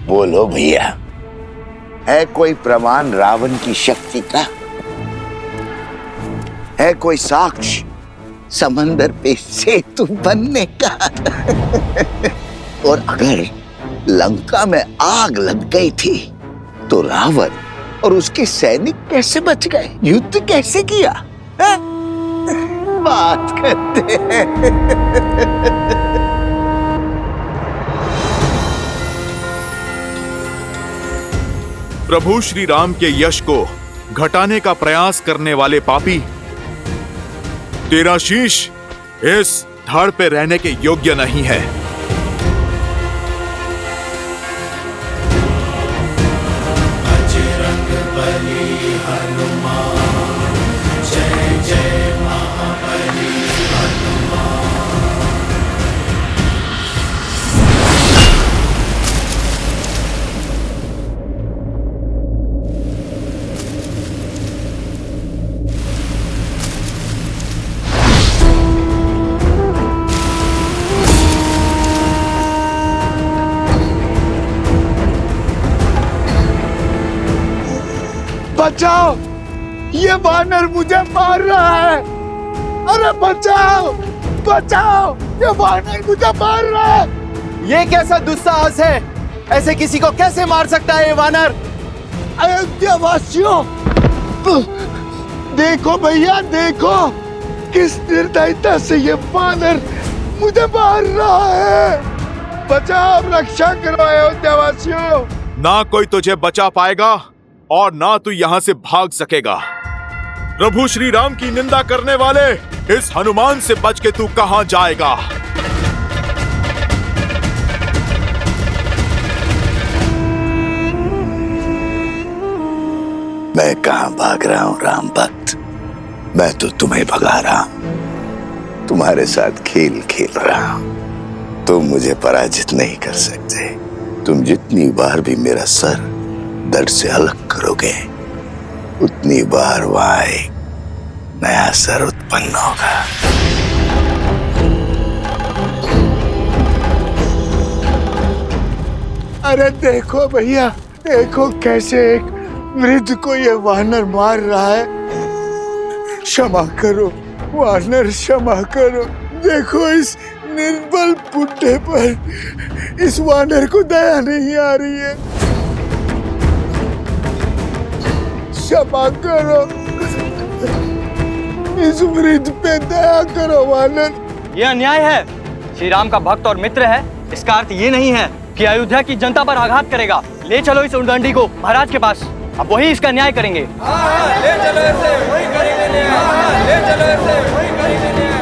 बोलो भैया, है कोई प्रमाण रावण की शक्ति का? है कोई साक्ष्य समंदर पे सेतु बनने का? और अगर लंका में आग लग गई थी तो रावण और उसके सैनिक कैसे बच गए? युद्ध कैसे किया? है? बात करते हैं। प्रभु श्री राम के यश को घटाने का प्रयास करने वाले पापी, तेरा शीश इस धड़ पे रहने के योग्य नहीं है। बजरंग बली हनुमान, जय जय महाबली हनुमान। बचाओ, ये वानर मुझे मार रहा है। अरे बचाओ, बचाओ, ये वानर मुझे मार रहा है। ये कैसा दुस्साहस है? ऐसे किसी को कैसे मार सकता है ये वानर? अयोध्या वासियों, देखो भैया, देखो किस निर्दयता से ये वानर मुझे मार रहा है। बचाओ, रक्षा करो अयोध्या वासियों। ना कोई तुझे बचा पाएगा और ना तू यहां से भाग सकेगा। प्रभु श्री राम की निंदा करने वाले इस हनुमान से बच के तू कहां जाएगा? मैं कहां भाग रहा हूं राम भक्त? मैं तो तुम्हें भगा रहा हूं, तुम्हारे साथ खेल खेल रहा हूं। तुम मुझे पराजित नहीं कर सकते। तुम जितनी बार भी मेरा सर धड़ से अलग करोगे, उतनी बार वहां एक नया सर उत्पन्न होगा। अरे देखो भैया, देखो कैसे एक वृद्ध को ये वानर मार रहा है। क्षमा करो वानर, क्षमा करो। देखो इस निर्बल बुड्ढे पर इस वानर को दया नहीं आ रही है। क्षमा करो, इस वृद्ध पे दया करो वानर। ये अन्याय है। श्री राम का भक्त और मित्र है, इसका अर्थ ये नहीं है कि अयोध्या की जनता पर आघात करेगा। ले चलो इस उद्दंडी को महाराज के पास, अब वही इसका न्याय करेंगे। ले चलो ऐसे, वही करेंगे न्याय। ले चलो ऐसे, वही करेंगे न्याय।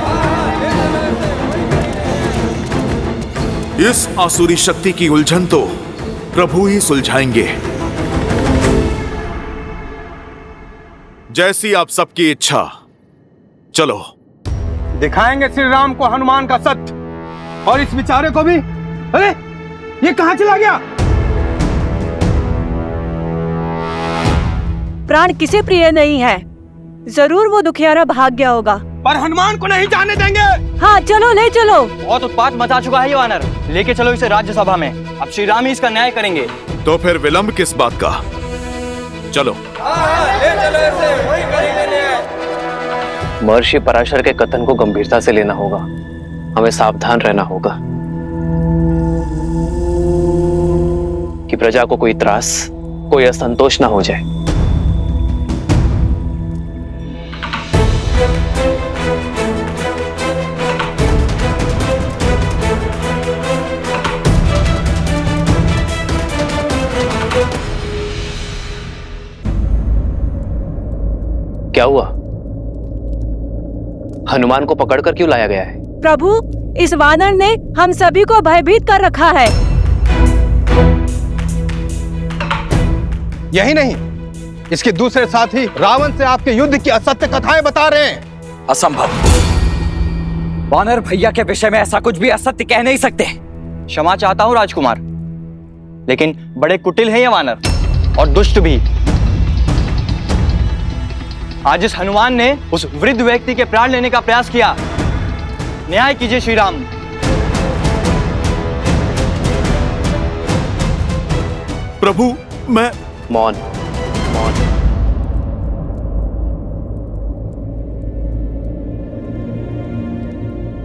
इस आसुरी शक्ति की उलझन तो प्रभु ही सुलझाएंगे। जैसी आप सबकी इच्छा। चलो दिखाएंगे श्री राम को हनुमान का सत्य, और इस बेचारे को भी। अरे ये कहां चला गया? प्राण किसे प्रिय नहीं है? जरूर वो दुखियारा भाग गया होगा। पर हनुमान को नहीं जाने देंगे। हाँ चलो, ले चलो। बहुत उत्पात मचा चुका है ये वानर, लेके चलो इसे राज्यसभा में। अब श्री राम ही इसका न्याय करेंगे। तो फिर विलंब किस बात का? चलो। ले चलो ऐसे, वही करेंगे न्याय। महर्षि पराशर के कथन को गंभीरता से लेना होगा। हमें सावधान रहना होगा कि प्रजा को कोई त्रास, कोई असंतोष ना हो जाए। क्या हुआ? हनुमान को पकड़कर क्यों लाया गया है? प्रभु, इस वानर ने हम सभी को भयभीत कर रखा है। यही नहीं, इसके दूसरे साथी रावण से आपके युद्ध की असत्य कथाएं बता रहे हैं। असंभव। वानर भैया के विषय में ऐसा कुछ भी असत्य कह नहीं सकते। क्षमा चाहता हूँ राजकुमार, लेकिन बड़े कुटिल है ये वानर और दुष्ट भी। आज इस हनुमान ने उस वृद्ध व्यक्ति के प्राण लेने का प्रयास किया। न्याय कीजिए श्री राम। प्रभु मैं मौन मौन।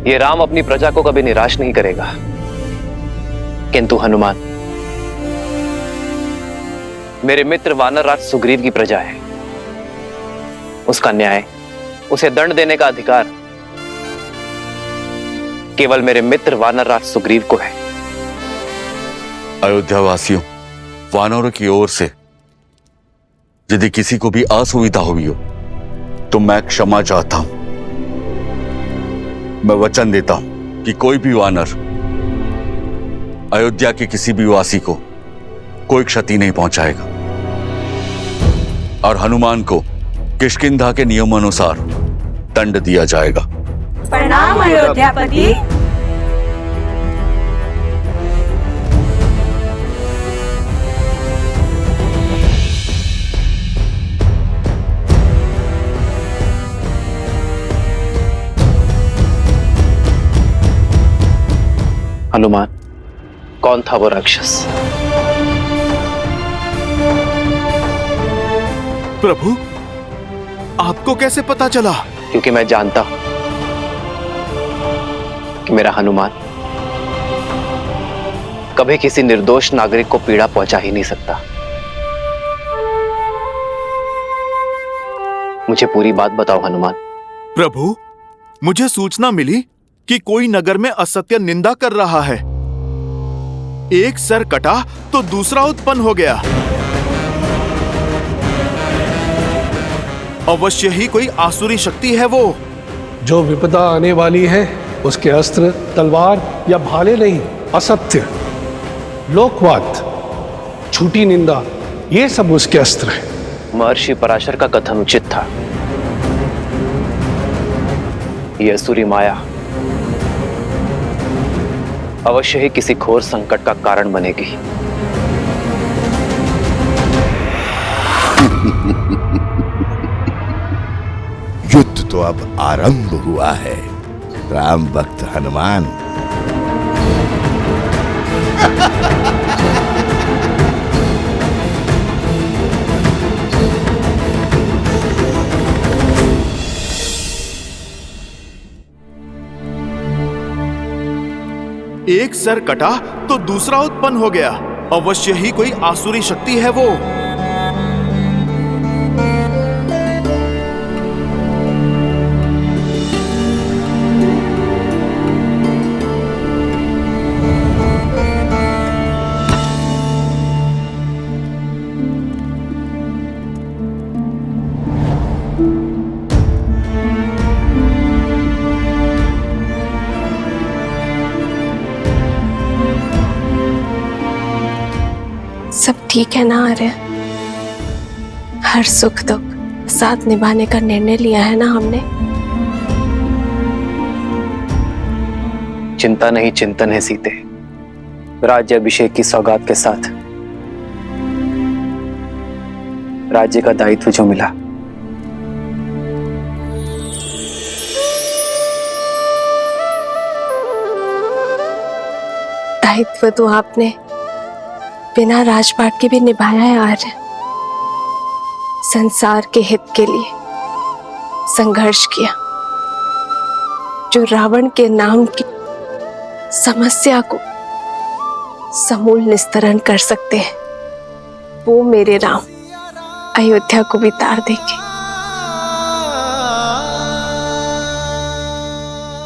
ये राम अपनी प्रजा को कभी निराश नहीं करेगा, किंतु हनुमान मेरे मित्र वानरराज सुग्रीव की प्रजा है। उसका न्याय, उसे दंड देने का अधिकार केवल मेरे मित्र वानरराज सुग्रीव को है। अयोध्या वासियों, वानरों की ओर से यदि किसी को भी असुविधा हुई हो तो मैं क्षमा चाहता हूं। मैं वचन देता हूं कि कोई भी वानर अयोध्या के किसी भी वासी को कोई क्षति नहीं पहुंचाएगा और हनुमान को किष्किंधा के नियमानुसार दंड दिया जाएगा। प्रणाम अयोध्यापति। हनुमान, कौन था वो राक्षस? प्रभु आपको कैसे पता चला? क्योंकि मैं जानता हूं कि मेरा हनुमान कभी किसी निर्दोष नागरिक को पीड़ा पहुंचा ही नहीं सकता। मुझे पूरी बात बताओ हनुमान। प्रभु मुझे सूचना मिली कि कोई नगर में असत्य निंदा कर रहा है। एक सर कटा तो दूसरा उत्पन्न हो गया। अवश्य ही कोई आसुरी शक्ति है वो। जो विपदा आने वाली है उसके अस्त्र तलवार या भाले नहीं, असत्य, लोकवाद, झूठी निंदा, ये सब उसके अस्त्र हैं। महर्षि पराशर का कथन उचित था। यह असुरी माया अवश्य ही किसी घोर संकट का कारण बनेगी। युद्ध तो अब आरंभ हुआ है राम भक्त हनुमान। एक सर कटा तो दूसरा उत्पन्न हो गया। अवश्य ही कोई आसुरी शक्ति है वो। सब ठीक है ना आर्य? हर सुख दुख साथ निभाने का निर्णय लिया है ना हमने? चिंता नहीं चिंतन है सीते। राज्य अभिषेक की सौगात के साथ राज्य का दायित्व जो मिला, दायित्व तो आपने बिना राजपाट के भी निभाया है आर्य। संसार के हित के लिए संघर्ष किया। जो रावण के नाम की समस्या को समूल निस्तरण कर सकते हैं, वो मेरे राम अयोध्या को भी तार देंगे।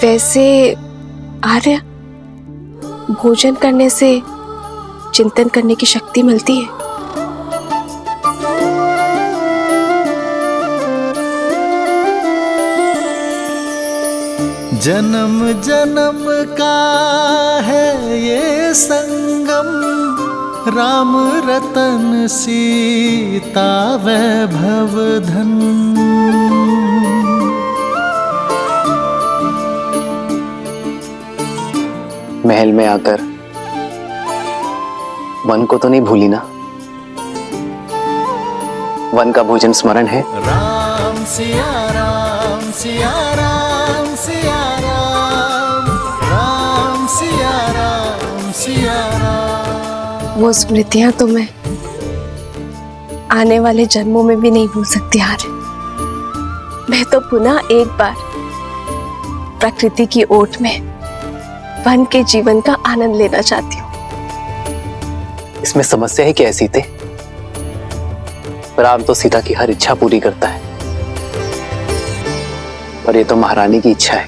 वैसे आर्य, भोजन करने से चिंतन करने की शक्ति मिलती है। जन्म जन्म का है ये संगम, राम रतन सीता वैभव धन। महल में आकर वन को तो नहीं भूली ना? वन का भोजन स्मरण है? राम सिया राम सिया राम सिया राम, राम सिया राम सिया राम। वो स्मृतियां तो मैं आने वाले जन्मों में भी नहीं भूल सकती आर्य। मैं तो पुनः एक बार प्रकृति की ओट में वन के जीवन का आनंद लेना चाहती हूँ। इसमें समस्या है क्या है सीते? राम तो सीता की हर इच्छा पूरी करता है, और ये तो महारानी की इच्छा है,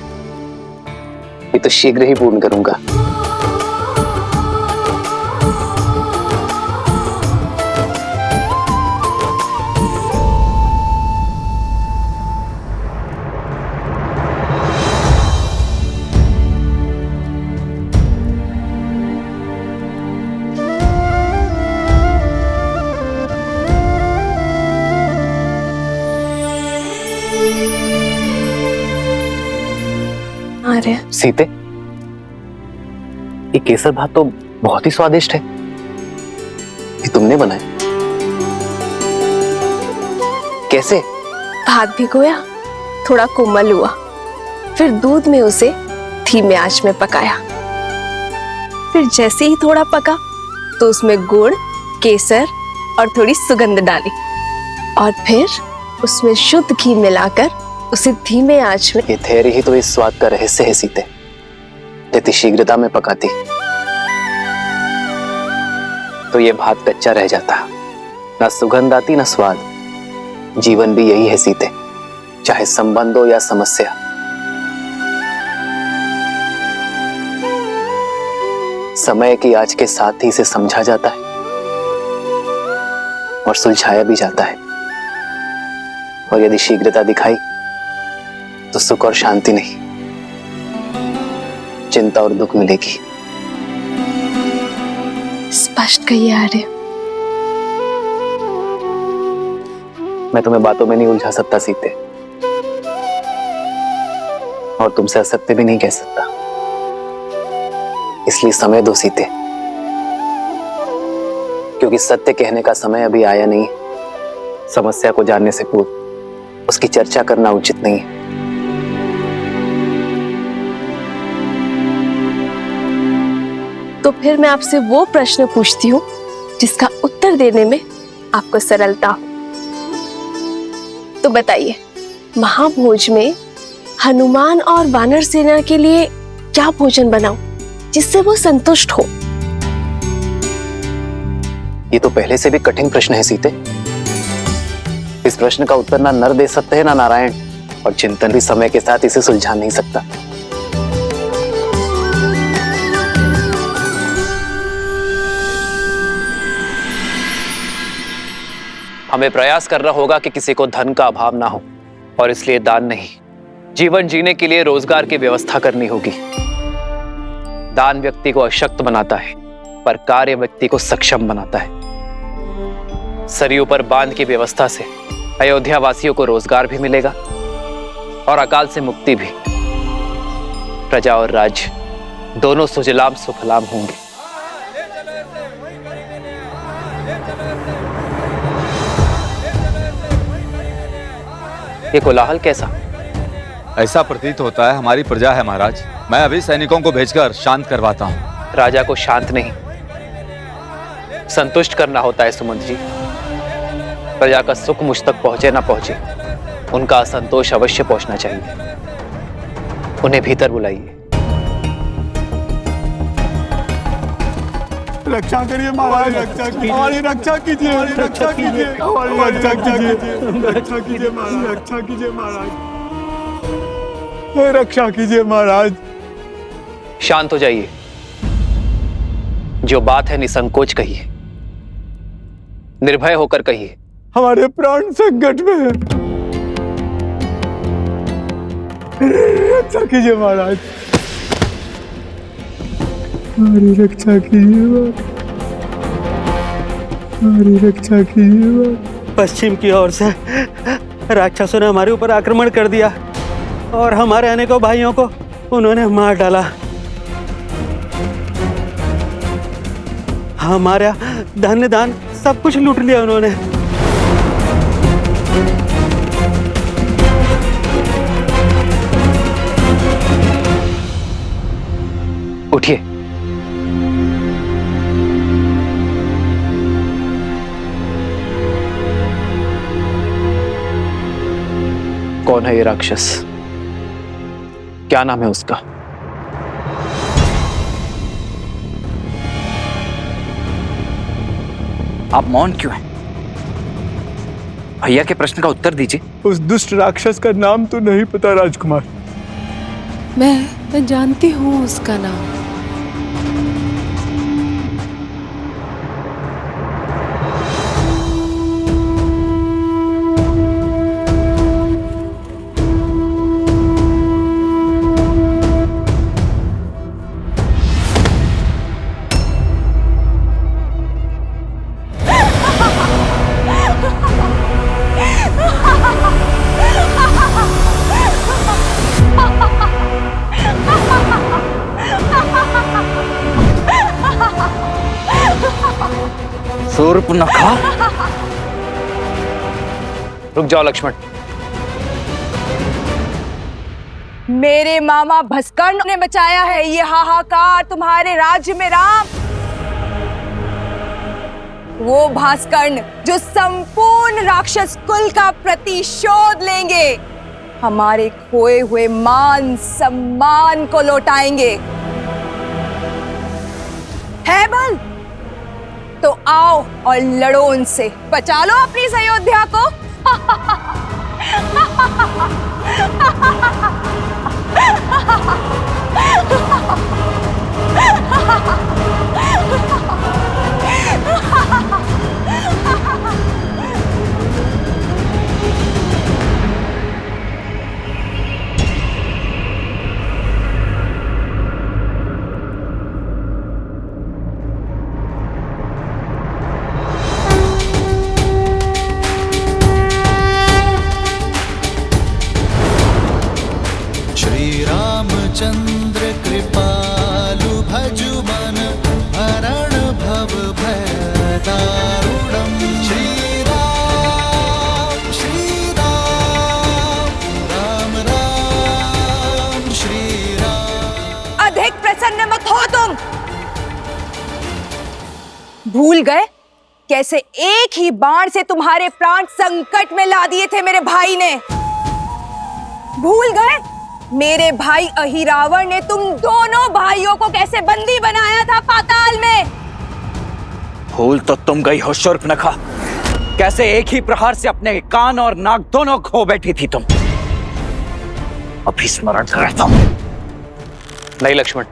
ये तो शीघ्र ही पूर्ण करूंगा। सीते, ये केसर भात तो बहुत ही स्वादिष्ट है। ये तुमने बनाया? कैसे? भात भिगोया, थोड़ा कोमल हुआ, फिर दूध में उसे धीमे आंच में पकाया। फिर जैसे ही थोड़ा पका तो उसमें गुड़, केसर और थोड़ी सुगंध डाली, और फिर उसमें शुद्ध घी मिलाकर उसे धीमे आंच में। ये धैर्य ही तो इस स्वाद का रहस्य है सीते। यदि शीघ्रता में पकाती तो ये भात कच्चा रह जाता, ना सुगंध आती ना स्वाद। जीवन भी यही है सीते, चाहे संबंध हो या समस्या। समय की आज के साथ ही इसे समझा जाता है और सुलझाया भी जाता है। और यदि शीघ्रता दिखाई तो सुख और शांति नहीं, चिंता और दुख मिलेगी। स्पष्ट कहिए आर्य। मैं तुम्हें बातों में नहीं उलझा सकता सीते, और तुमसे असत्य भी नहीं कह सकता। इसलिए समय दो सीते, क्योंकि सत्य कहने का समय अभी आया नहीं। समस्या को जानने से पूर्व उसकी चर्चा करना उचित नहीं है। तो फिर मैं आपसे वो प्रश्न पूछती हूँ जिसका उत्तर देने में आपको सरलता हो। तो बताइए, महाभोज में हनुमान और वानर सेना के लिए क्या भोजन बनाऊं जिससे वो संतुष्ट हो? ये तो पहले से भी कठिन प्रश्न है सीते। इस प्रश्न का उत्तर ना नर दे सकते हैं ना नारायण, और चिंतन भी समय के साथ इसे सुलझा नहीं सकता। हमें प्रयास करना होगा कि किसी को धन का अभाव ना हो, और इसलिए दान नहीं, जीवन जीने के लिए रोजगार की व्यवस्था करनी होगी। दान व्यक्ति को अशक्त बनाता है, पर कार्य व्यक्ति को सक्षम बनाता है। सरयू पर बांध की व्यवस्था से अयोध्या वासियों को रोजगार भी मिलेगा और अकाल से मुक्ति भी। प्रजा और राज्य दोनों सुजलाम सुफलाम होंगे। ये कोलाहल कैसा? ऐसा प्रतीत होता है हमारी प्रजा है महाराज। मैं अभी सैनिकों को भेजकर शांत करवाता हूँ। राजा को शांत नहीं, संतुष्ट करना होता है सुमंत जी। प्रजा का सुख मुझ तक पहुंचे ना पहुंचे, उनका असंतोष अवश्य पहुंचना चाहिए। उन्हें भीतर बुलाइए। रक्षा करिए महाराज, रक्षा कीजिए, हमारी रक्षा कीजिए, रक्षा कीजिए, हमारी रक्षा कीजिए, रक्षा कीजिए महाराज, रक्षा कीजिए महाराज, रक्षा कीजिए महाराज। शांत हो जाइए। जो बात है निसंकोच कहिए, निर्भय होकर कहिए। हमारे प्राण संकट में है, रक्षा कीजिए महाराज, हमारी रक्षा कीजिए, हमारी रक्षा कीजिए। पश्चिम की ओर से राक्षसों ने हमारे ऊपर आक्रमण कर दिया और हमारे अनेकों भाइयों को उन्होंने मार डाला। हमारा धन दान सब कुछ लूट लिया उन्होंने। उठिए। कौन है ये राक्षस? क्या नाम है उसका? आप मौन क्यों हैं? भैया के प्रश्न का उत्तर दीजिए। उस दुष्ट राक्षस का नाम तो नहीं पता राजकुमार। मैं जानती हूँ उसका नाम। शूर्पणखा। रुक जाओ लक्ष्मण। मेरे मामा भस्कर्ण ने बचाया है ये हाहाकार तुम्हारे राज्य में राम। वो भास्कर्ण जो संपूर्ण राक्षस कुल का प्रतिशोध लेंगे, हमारे खोए हुए मान सम्मान को लौटाएंगे। है बल तो आओ और लड़ो उनसे, बचा लो अपनी इस अयोध्या को। चंद्र कृपालु भजु मन हरण भव भय दारुणम। श्री राम राम राम श्री राम। अधिक प्रसन्न मत हो तुम। भूल गए कैसे एक ही बाण से तुम्हारे प्राण संकट में ला दिए थे मेरे भाई ने? भूल गए मेरे भाई अहिरावण ने तुम दोनों भाइयों को कैसे बंदी बनाया था पाताल में? भूल तो तुम गई हो शूर्पणखा, कैसे एक ही प्रहार से अपने कान और नाक दोनों खो बैठी थी तुम। अभी स्मरण करता हूं। नहीं लक्ष्मण,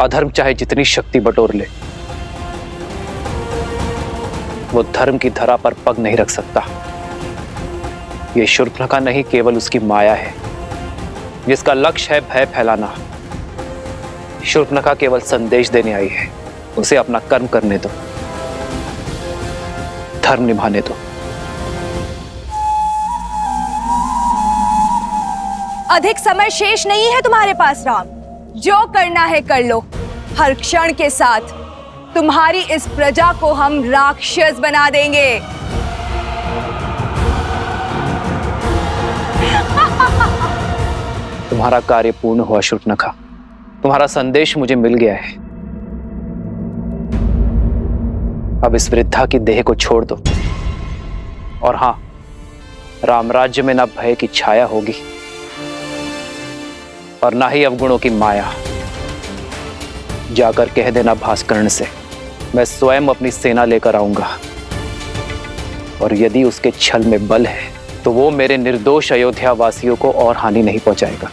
अधर्म चाहे जितनी शक्ति बटोर ले, वो धर्म की धरा पर पग नहीं रख सकता। ये शूर्पणखा नहीं, केवल उसकी माया है जिसका लक्ष्य है भय फैलाना। शूर्पणखा केवल संदेश देने आई है। उसे अपना कर्म करने दो, धर्म निभाने दो। अधिक समय शेष नहीं है तुम्हारे पास राम। जो करना है कर लो। हर क्षण के साथ तुम्हारी इस प्रजा को हम राक्षस बना देंगे। तुम्हारा कार्य पूर्ण हुआ शूर्पणखा। तुम्हारा संदेश मुझे मिल गया है। अब इस वृद्धा की देह को छोड़ दो। और हां, रामराज्य में ना भय की छाया होगी और ना ही अवगुणों की माया। जाकर कह देना भास्कर्ण से, मैं स्वयं अपनी सेना लेकर आऊंगा, और यदि उसके छल में बल है तो वो मेरे निर्दोष अयोध्या वासियों को और हानि नहीं पहुंचाएगा।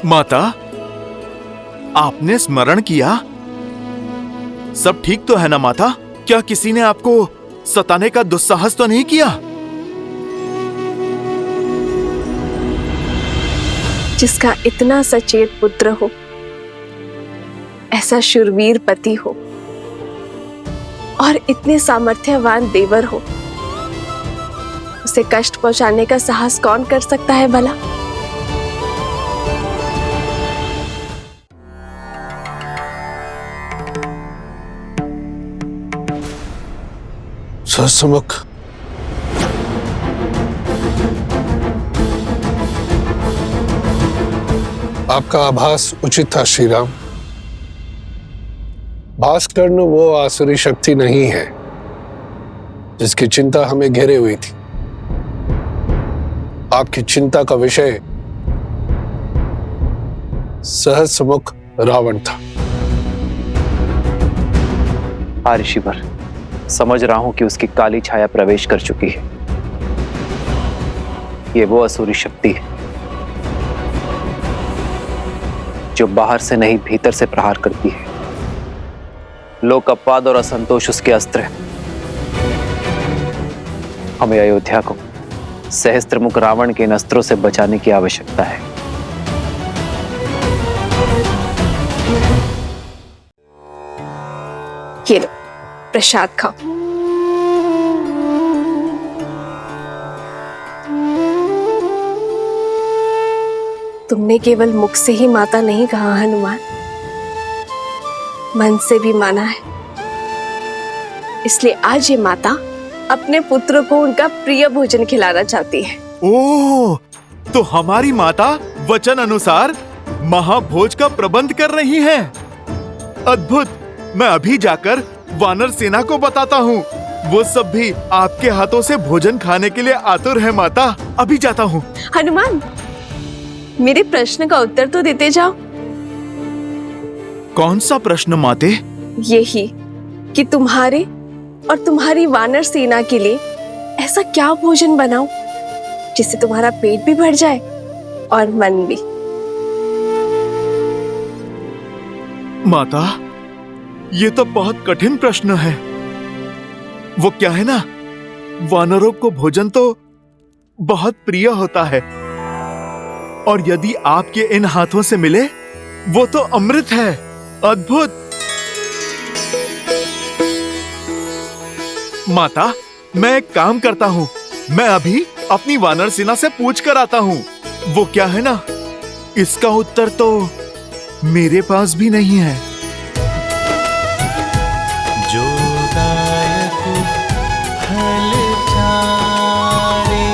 माता, आपने स्मरण किया? सब ठीक तो है ना माता? क्या किसी ने आपको सताने का दुस्साहस तो नहीं किया? जिसका इतना सचेत पुत्र हो, ऐसा शूरवीर पति हो और इतने सामर्थ्यवान देवर हो, उसे कष्ट पहुंचाने का साहस कौन कर सकता है भला? सहस्त्रमुख, आपका आभास उचित था श्री राम। भास्कर्ण वो आसुरी शक्ति नहीं है जिसकी चिंता हमें घेरे हुई थी। आपकी चिंता का विषय सहस्त्रमुख रावण था। हाँ ऋषिवर, समझ रहा हूं कि उसकी काली छाया प्रवेश कर चुकी है। ये वो असुरी शक्ति है जो बाहर से नहीं भीतर से प्रहार करती है। लोक अपवाद और असंतोष उसके अस्त्र हैं। हमें अयोध्या को सहस्त्रमुख रावण के इन अस्त्रों से बचाने की आवश्यकता है। ये लो, प्रसाद खाओ। तुमने केवल मुख से ही माता नहीं कहा हनुमान, मन से भी माना है। इसलिए आज ये माता अपने पुत्र को उनका प्रिय भोजन खिलाना चाहती है। ओह, तो हमारी माता वचन अनुसार महाभोज का प्रबंध कर रही हैं। अद्भुत। मैं अभी जाकर वानर सेना को बताता हूँ। वो सब भी आपके हाथों से भोजन खाने के लिए आतुर है माता। अभी जाता हूँ। हनुमान, मेरे प्रश्न का उत्तर तो देते जाओ। कौन सा प्रश्न माते? यही कि तुम्हारे और तुम्हारी वानर सेना के लिए ऐसा क्या भोजन बनाऊं जिससे तुम्हारा पेट भी भर जाए और मन भी। माता, ये तो बहुत कठिन प्रश्न है। वो क्या है ना, वानरों को भोजन तो बहुत प्रिय होता है और यदि आपके इन हाथों से मिले वो तो अमृत है। अद्भुत। माता, मैं एक काम करता हूँ। मैं अभी अपनी वानर सेना से पूछ कर आता हूँ। वो क्या है ना, इसका उत्तर तो मेरे पास भी नहीं है। जो दायक फल चारे,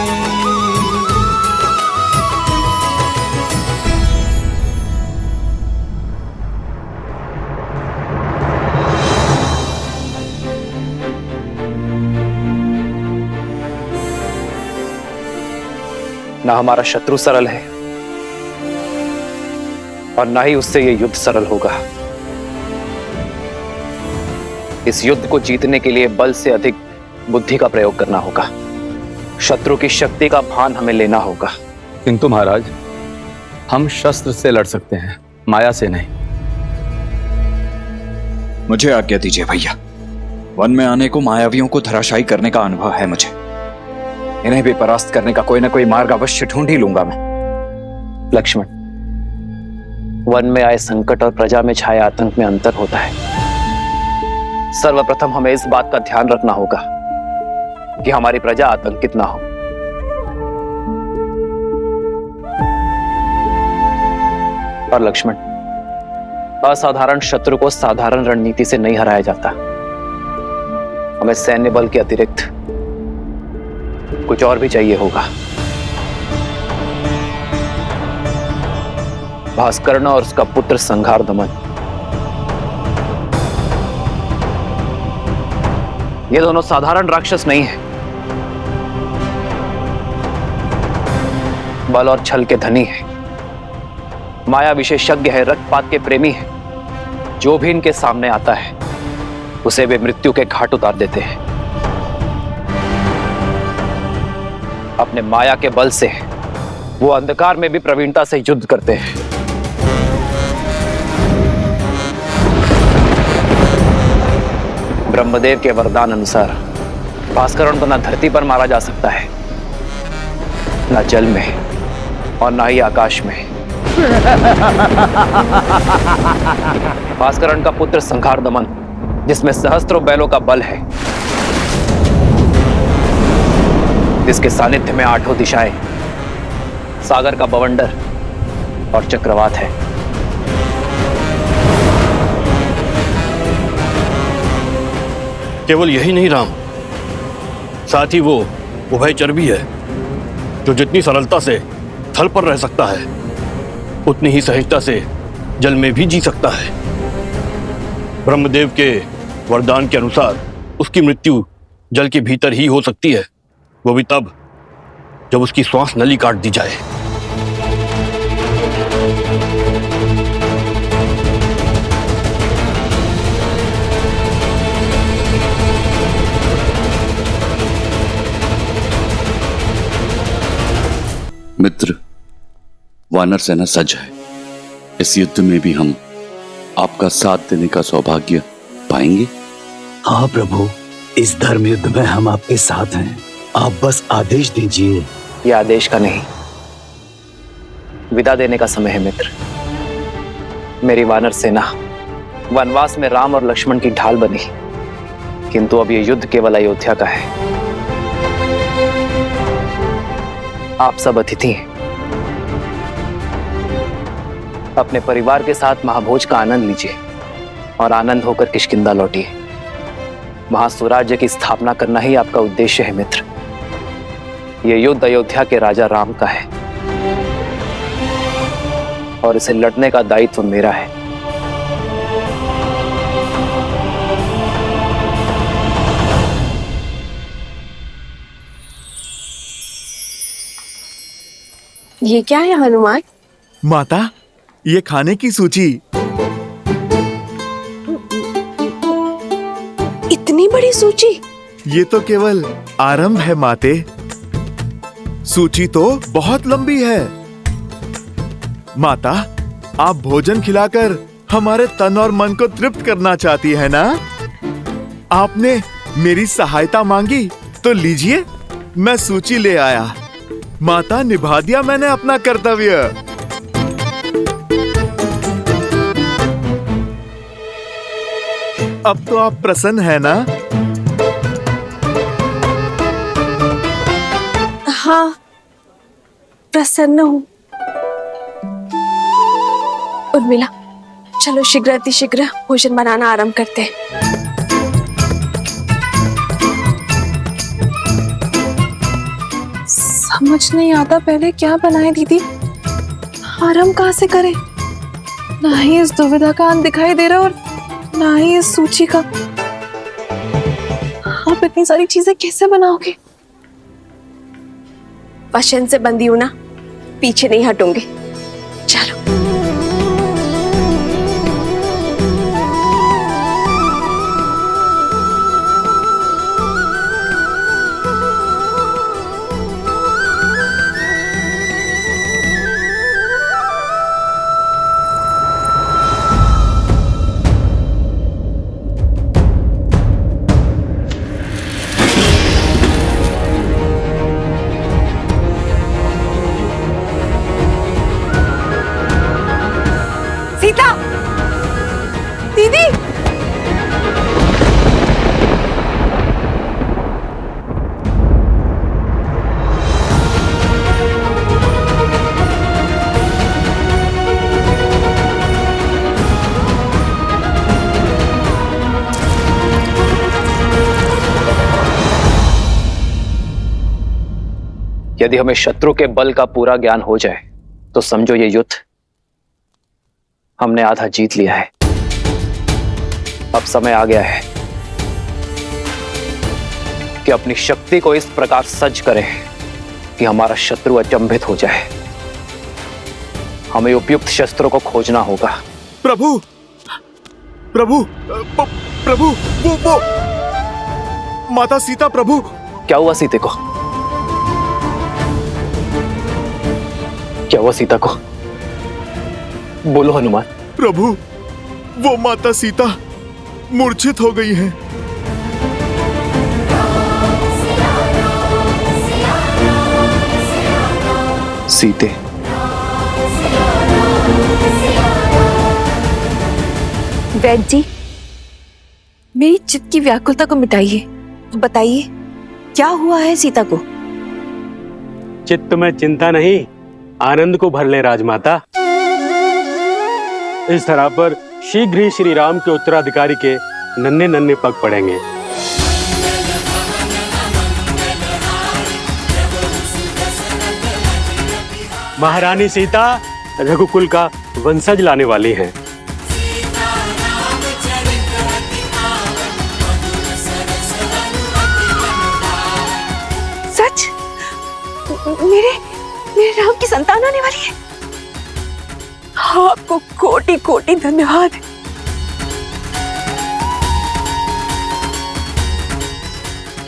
ना हमारा शत्रु सरल है और ना ही उससे यह युद्ध सरल होगा। इस युद्ध को जीतने के लिए बल से अधिक बुद्धि का प्रयोग करना होगा। शत्रु की शक्ति का भान हमें लेना होगा। किंतु महाराज, हम शस्त्र से लड़ सकते हैं, माया से नहीं। मुझे आज्ञा दीजिए भैया। वन में आने को मायावियों को धराशायी करने का अनुभव है मुझे। इन्हें भी परास्त करने का कोई ना कोई मार्ग अवश्य ढूंढ ही लूंगा मैं। लक्ष्मण, वन में आए संकट और प्रजा में छाए आतंक में अंतर होता है। सर्वप्रथम हमें इस बात का ध्यान रखना होगा कि हमारी प्रजा आतंकित ना हो। और लक्ष्मण, असाधारण शत्रु को साधारण रणनीति से नहीं हराया जाता। हमें सैन्य बल के अतिरिक्त कुछ और भी चाहिए होगा। भास्कर्ण और उसका पुत्र संघार दमन, ये दोनों साधारण राक्षस नहीं हैं। बल और छल के धनी हैं, माया विशेषज्ञ है, रक्तपात के प्रेमी हैं। जो भी इनके सामने आता है उसे वे मृत्यु के घाट उतार देते हैं। अपने माया के बल से वो अंधकार में भी प्रवीणता से युद्ध करते हैं। ब्रह्मदेव के वरदान अनुसार भास्करण को न धरती पर मारा जा सकता है, न जल में और न ही आकाश में। भास्करण का पुत्र संहार दमन, जिसमें सहस्त्रों बैलों का बल है, जिसके सानिध्य में 8 दिशाएं, सागर का बवंडर और चक्रवात है। केवल यही नहीं राम, साथ ही वो उभयचर भी है, जो जितनी सरलता से थल पर रह सकता है उतनी ही सहजता से जल में भी जी सकता है। ब्रह्मदेव के वरदान के अनुसार उसकी मृत्यु जल के भीतर ही हो सकती है, वो भी तब जब उसकी श्वास नली काट दी जाए। मित्र, वानर सेना सज्ज है। इस युद्ध में भी हम आपका साथ देने का सौभाग्य पाएंगे। हाँ प्रभु, इस धर्म युद्ध में हम आपके साथ हैं। आप बस आदेश दीजिए। यह आदेश का नहीं, विदा देने का समय है मित्र। मेरी वानर सेना वनवास में राम और लक्ष्मण की ढाल बनी, किंतु अब यह युद्ध केवल अयोध्या का है। आप सब अतिथि हैं। अपने परिवार के साथ महाभोज का आनंद लीजिए और आनंद होकर किष्किंधा लौटिए। वहां स्वराज्य की स्थापना करना ही आपका उद्देश्य है मित्र। यह युद्ध अयोध्या के राजा राम का है और इसे लड़ने का दायित्व मेरा है। ये क्या है हनुमान? माता, ये खाने की सूची। इतनी बड़ी सूची? ये तो केवल आरंभ है माते। सूची तो बहुत लंबी है। माता, आप भोजन खिलाकर हमारे तन और मन को तृप्त करना चाहती है ना? आपने मेरी सहायता मांगी तो लीजिए, मैं सूची ले आया। माता, निभा दिया मैंने अपना कर्तव्य। अब तो आप प्रसन्न है ना? हाँ, प्रसन्न हूँ। उर्मिला, चलो शीघ्र अतिशीघ्र भोजन बनाना आरंभ करते हैं। समझ नहीं आता पहले क्या बनाए दीदी, आरंभ कहाँ से करें? ना ही इस दुविधा का अंत दिखाई दे रहा और ना ही इस सूची का। आप इतनी सारी चीजें कैसे बनाओगे? वचन से बंधी हूं ना, पीछे नहीं हटूंगी। चलो। सीता, दीदी, यदि हमें शत्रु के बल का पूरा ज्ञान हो जाए तो समझो ये युद्ध हमने आधा जीत लिया है। अब समय आ गया है कि अपनी शक्ति को इस प्रकार सज्ज करें कि हमारा शत्रु अचंभित हो जाए। हमें उपयुक्त शस्त्रों को खोजना होगा। प्रभु, प्रभु, प्रभु, वो माता सीता। प्रभु, क्या हुआ सीते को? क्या हुआ सीता को? बोलो हनुमान। प्रभु, वो माता सीता मूर्छित हो गई हैं। सीते, वैद्य जी, मेरी चित्त की व्याकुलता को मिटाइए। बताइए क्या हुआ है सीता को? चित्त में चिंता नहीं, आनंद को भर ले राजमाता। इस तरह पर शीघ्र ही श्री राम के उत्तराधिकारी के नन्हे नन्हे पग पड़ेंगे। महारानी सीता रघुकुल का वंशज लाने वाली हैं। सच? मेरे राम की संतान आने वाली है। आपको कोटि कोटि धन्यवाद।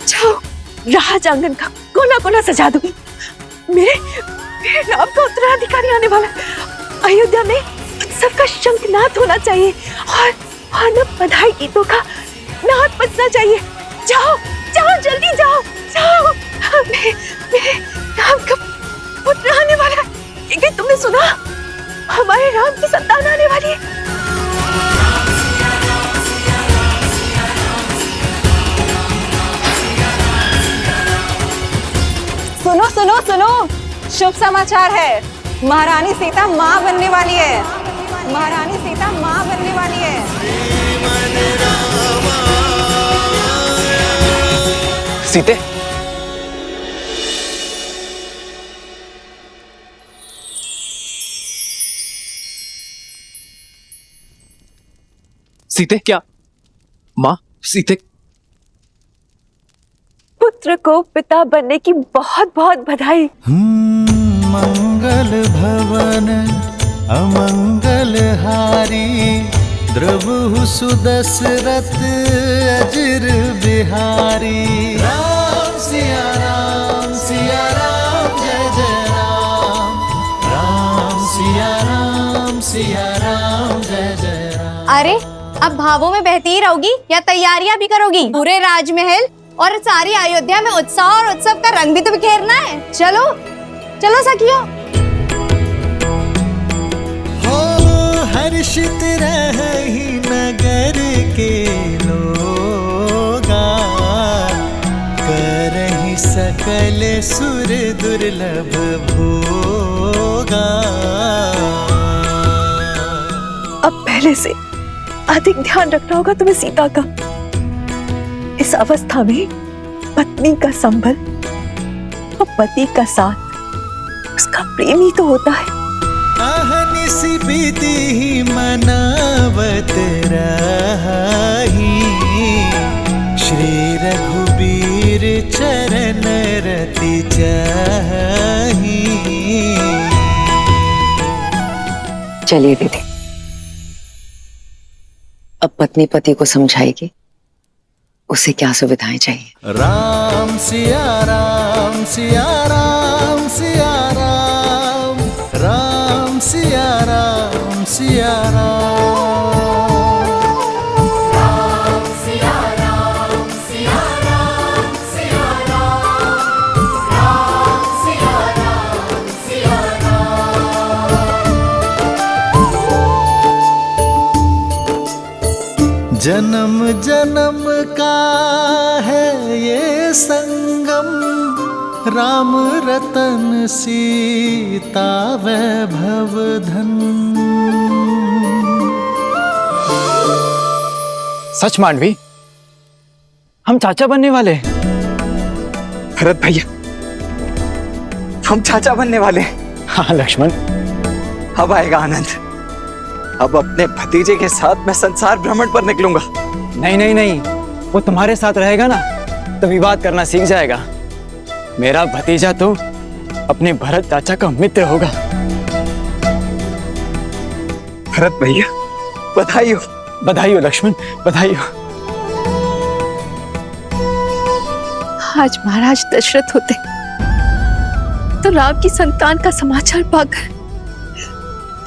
जाओ, राज आंगन का कोना कोना सजा दूंगी। मेरे राम का उत्तराधिकारी आने वाला है। अयोध्या में उत्सव का शंखनाद होना चाहिए और न बधाई गीतों का नाद बजना चाहिए। जाओ जाओ, जल्दी जाओ जाओ। मेरे राम का पुत्र आने वाला है। क्या तुमने सुना? हमारे राम की संतान आने वाली है। सुनो सुनो सुनो, शुभ समाचार है। महारानी सीता माँ बनने वाली है। महारानी सीता माँ बनने वाली है। सीते, सीते क्या? माँ, सीते पुत्र को पिता बनने की बहुत बहुत बधाई। मंगल भवन अमंगल हारी, द्रवहु सुदशरथ अजिर बिहारी। राम सिया राम जय जय राम। राम सिया राम जय जय राम। अरे अब भावों में बहती ही रहोगी या तैयारियां भी करोगी? पूरे राजमहल और सारी अयोध्या में उत्साह और उत्सव का रंग भी तो बिखेरना है। चलो चलो सखियों। हो हर्षित रही नगर के लोगा, करहि सकल सुर दुर्लभ भोगा। अब पहले से अधिक ध्यान रखना होगा तुम्हें सीता का। इस अवस्था में पत्नी का संबल और पति का साथ उसका प्रेम ही तो होता है। अहनिसि विधि मनावत रही, श्री रघुबीर चरण रति चाही। चलिए दीदी, अब पत्नी पति को समझाएगी उसे क्या सुविधाएं चाहिए। राम सिया राम सिया राम सिया राम। राम सिया राम सिया राम। राम सिया राम सिया राम सिया राम। राम सिया राम सिया राम। जन्म जन्म का है ये संगम, राम रतन सीता वैभव धन। सच मांडवी, हम चाचा बनने वाले हैं। भरत भैया, हम चाचा बनने वाले हैं। हाँ लक्ष्मण, अब आएगा आनंद। अब अपने भतीजे के साथ मैं संसार भ्रमण पर निकलूंगा। नहीं नहीं नहीं, वो तुम्हारे साथ रहेगा ना तो विवाद करना सीख जाएगा। मेरा भतीजा तो अपने भरत चाचा का मित्र होगा। भरत भैया, बधाई हो। बधाई हो लक्ष्मण, बधाई हो। आज महाराज दशरथ होते तो राम की संतान का समाचार पाकर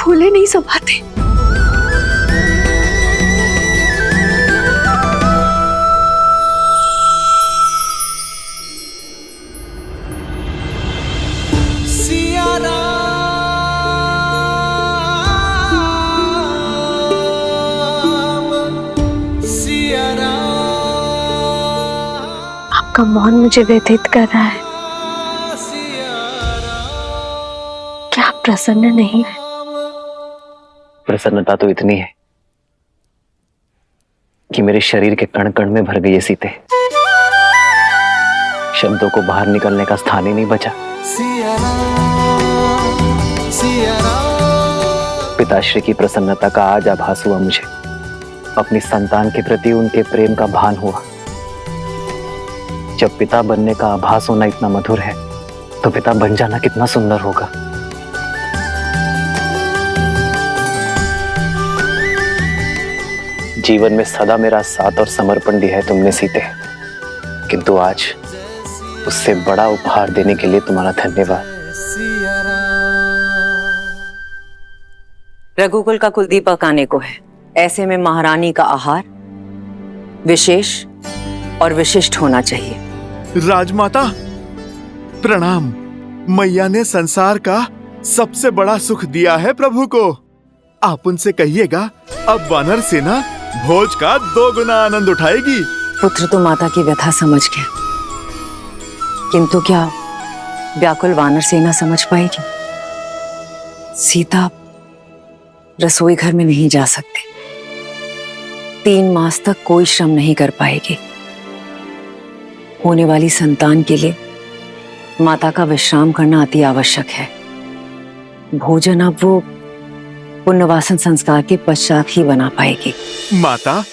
फूले नहीं समाते। राम आपका मौन मुझे व्यथित कर रहा है। क्या आप प्रसन्न नहीं है? प्रसन्नता तो इतनी है कि मेरे शरीर के कण कण में भर गई है सीते। शब्दों को बाहर निकलने का स्थान ही नहीं बचा। पिताश्री की प्रसन्नता का आज आभास हुआ मुझे। अपनी संतान के प्रति उनके प्रेम का भान हुआ। जब पिता बनने का आभास होना इतना मधुर है तो पिता बन जाना कितना सुंदर होगा। जीवन में सदा मेरा साथ और समर्पण दिया है तुमने सीते, किंतु आज उससे बड़ा उपहार देने के लिए तुम्हारा धन्यवाद। रघुकुल का कुलदीपक आने को है, ऐसे में महारानी का आहार विशेष और विशिष्ट होना चाहिए। राजमाता प्रणाम। मैया ने संसार का सबसे बड़ा सुख दिया है प्रभु को। आप उनसे कहिएगा अब वानर सेना भोज का 2 गुना आनंद उठाएगी। पुत्र तो माता की व्यथा समझ गया, किंतु क्या व्याकुल वानर सेना समझ पाएगी? सीता रसोई घर में नहीं जा सकते, 3 मास तक कोई श्रम नहीं कर पाएगी। होने वाली संतान के लिए माता का विश्राम करना अति आवश्यक है। भोजन अब वो पुण्यवासन संस्कार के पश्चात ही बना पाएगी। माता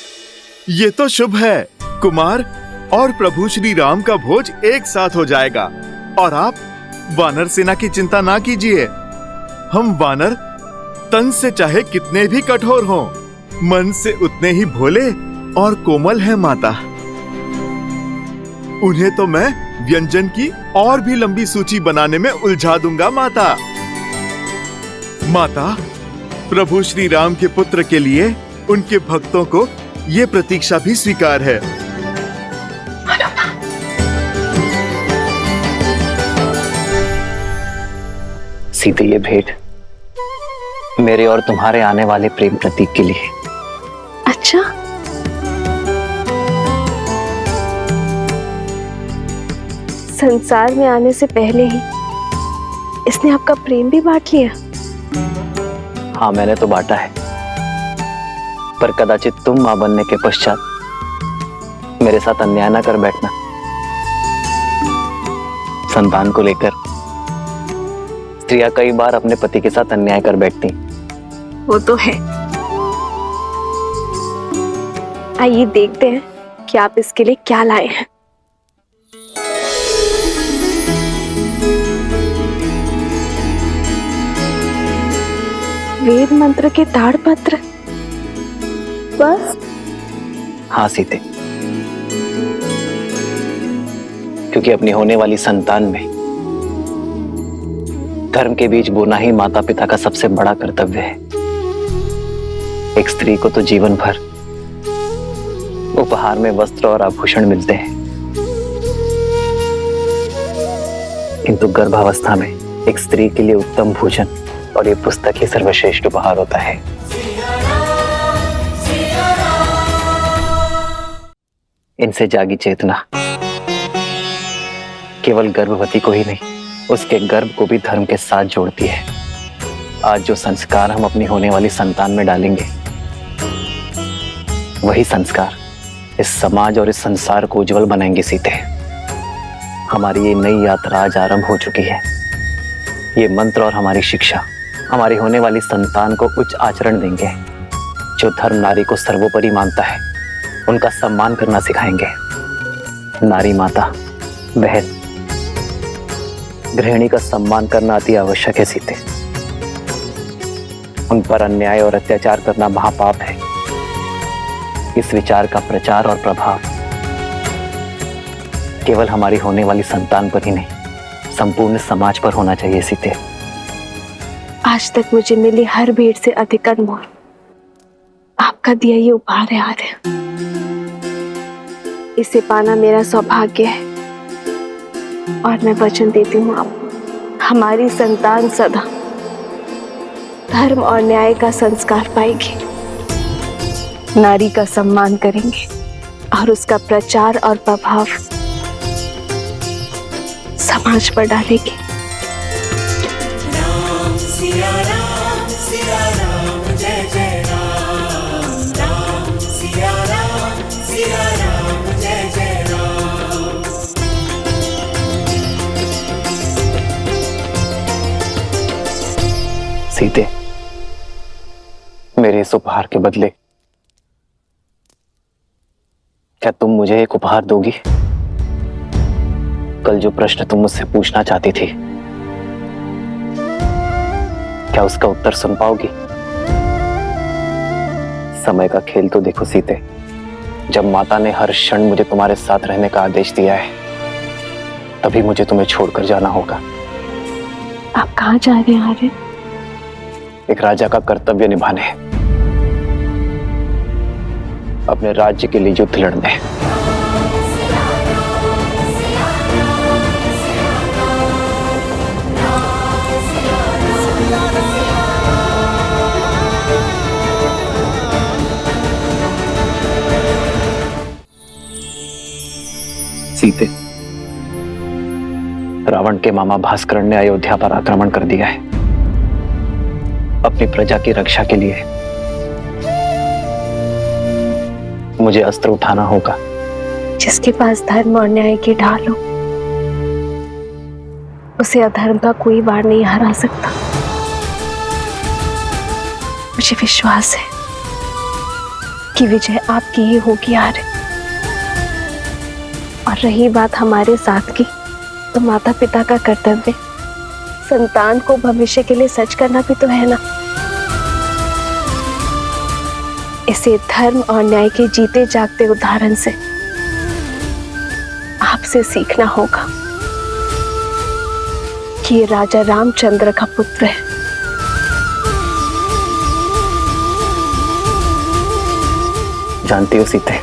ये तो शुभ है, कुमार और प्रभु श्री राम का भोज एक साथ हो जाएगा। और आप वानर सेना की चिंता ना कीजिए। हम वानर तन से चाहे कितने भी कठोर हों, मन से उतने ही भोले और कोमल हैं माता। उन्हें तो मैं व्यंजन की और भी लंबी सूची बनाने में उलझा दूंगा माता। माता प्रभु श्री राम के पुत्र के लिए उनके भक्तों को ये प्रतीक्षा भी स्वीकार है। सीते ये भेंट मेरे और तुम्हारे आने वाले प्रेम प्रतीक के लिए। अच्छा, संसार में आने से पहले ही इसने आपका प्रेम भी बांट लिया। हाँ मैंने तो बांटा है, पर कदाचित तुम मां बनने के पश्चात मेरे साथ अन्याय ना कर बैठना। संतान को लेकर स्त्रियां कई बार अपने पति के साथ अन्याय कर बैठती। वो तो है। आइए देखते हैं कि आप इसके लिए क्या लाए हैं। वेद मंत्र के ताड़पत्र बस? हाँ सीते, क्योंकि अपनी होने वाली संतान में धर्म के बीच बोना ही माता पिता का सबसे बड़ा कर्तव्य है। एक स्त्री को तो जीवन भर उपहार में वस्त्र और आभूषण मिलते हैं, किंतु गर्भावस्था में एक स्त्री के लिए उत्तम भोजन और ये पुस्तक ही सर्वश्रेष्ठ उपहार होता है। इनसे जागी चेतना केवल गर्भवती को ही नहीं, उसके गर्भ को भी धर्म के साथ जोड़ती है। आज जो संस्कार हम अपनी होने वाली संतान में डालेंगे, वही संस्कार इस समाज और इस संसार को उज्जवल बनाएंगे सीते। हमारी ये नई यात्रा आज आरंभ हो चुकी है। ये मंत्र और हमारी शिक्षा हमारी होने वाली संतान को उच्च आचरण देंगे। जो धर्म नारी को सर्वोपरि मानता है, उनका सम्मान करना सिखाएंगे। नारी माता, बहन, गृहिणी का सम्मान करना अति आवश्यक है सीते। उन पर अन्याय और अत्याचार करना महापाप है। इस विचार का प्रचार और प्रभाव केवल हमारी होने वाली संतान पर ही नहीं, संपूर्ण समाज पर होना चाहिए सीते। आज तक मुझे मिली हर भेंट से अधिक अनमोल आपका दिया ये उपहार है आर्य। इसे पाना मेरा सौभाग्य है और मैं वचन देती हूँ आप हमारी संतान सदा धर्म और न्याय का संस्कार पाएगी, नारी का सम्मान करेंगे और उसका प्रचार और प्रभाव समाज पर डालेगी। सिया राम जय जय राम, राम सिया राम जय जय राम। सीते, मेरे इस उपहार के बदले क्या तुम मुझे एक उपहार दोगी? कल जो प्रश्न तुम मुझसे पूछना चाहती थी, क्या उसका उत्तर सुन पाओगी? समय का खेल तो देखो सीते, जब माता ने हर क्षण मुझे तुम्हारे साथ रहने का आदेश दिया है, तभी मुझे तुम्हें छोड़कर जाना होगा। आप कहाँ जा रहे हैं आर्य? एक राजा का कर्तव्य निभाने, अपने राज्य के लिए युद्ध लड़ने। सीते, रावण के मामा भास्कर ने अयोध्या पर आक्रमण कर दिया है। अपनी प्रजा की रक्षा के लिए मुझे अस्त्र उठाना होगा। जिसके पास धर्म और न्याय की ढाल हो, उसे अधर्म का कोई वार नहीं हरा सकता। मुझे विश्वास है कि विजय आपकी ही होगी आर्य। और रही बात हमारे साथ की, तो माता पिता का कर्तव्य संतान को भविष्य के लिए सच करना भी तो है ना। इसे धर्म और न्याय के जीते जागते उदाहरण से आपसे सीखना होगा कि ये राजा रामचंद्र का पुत्र है। जानती हो सीते,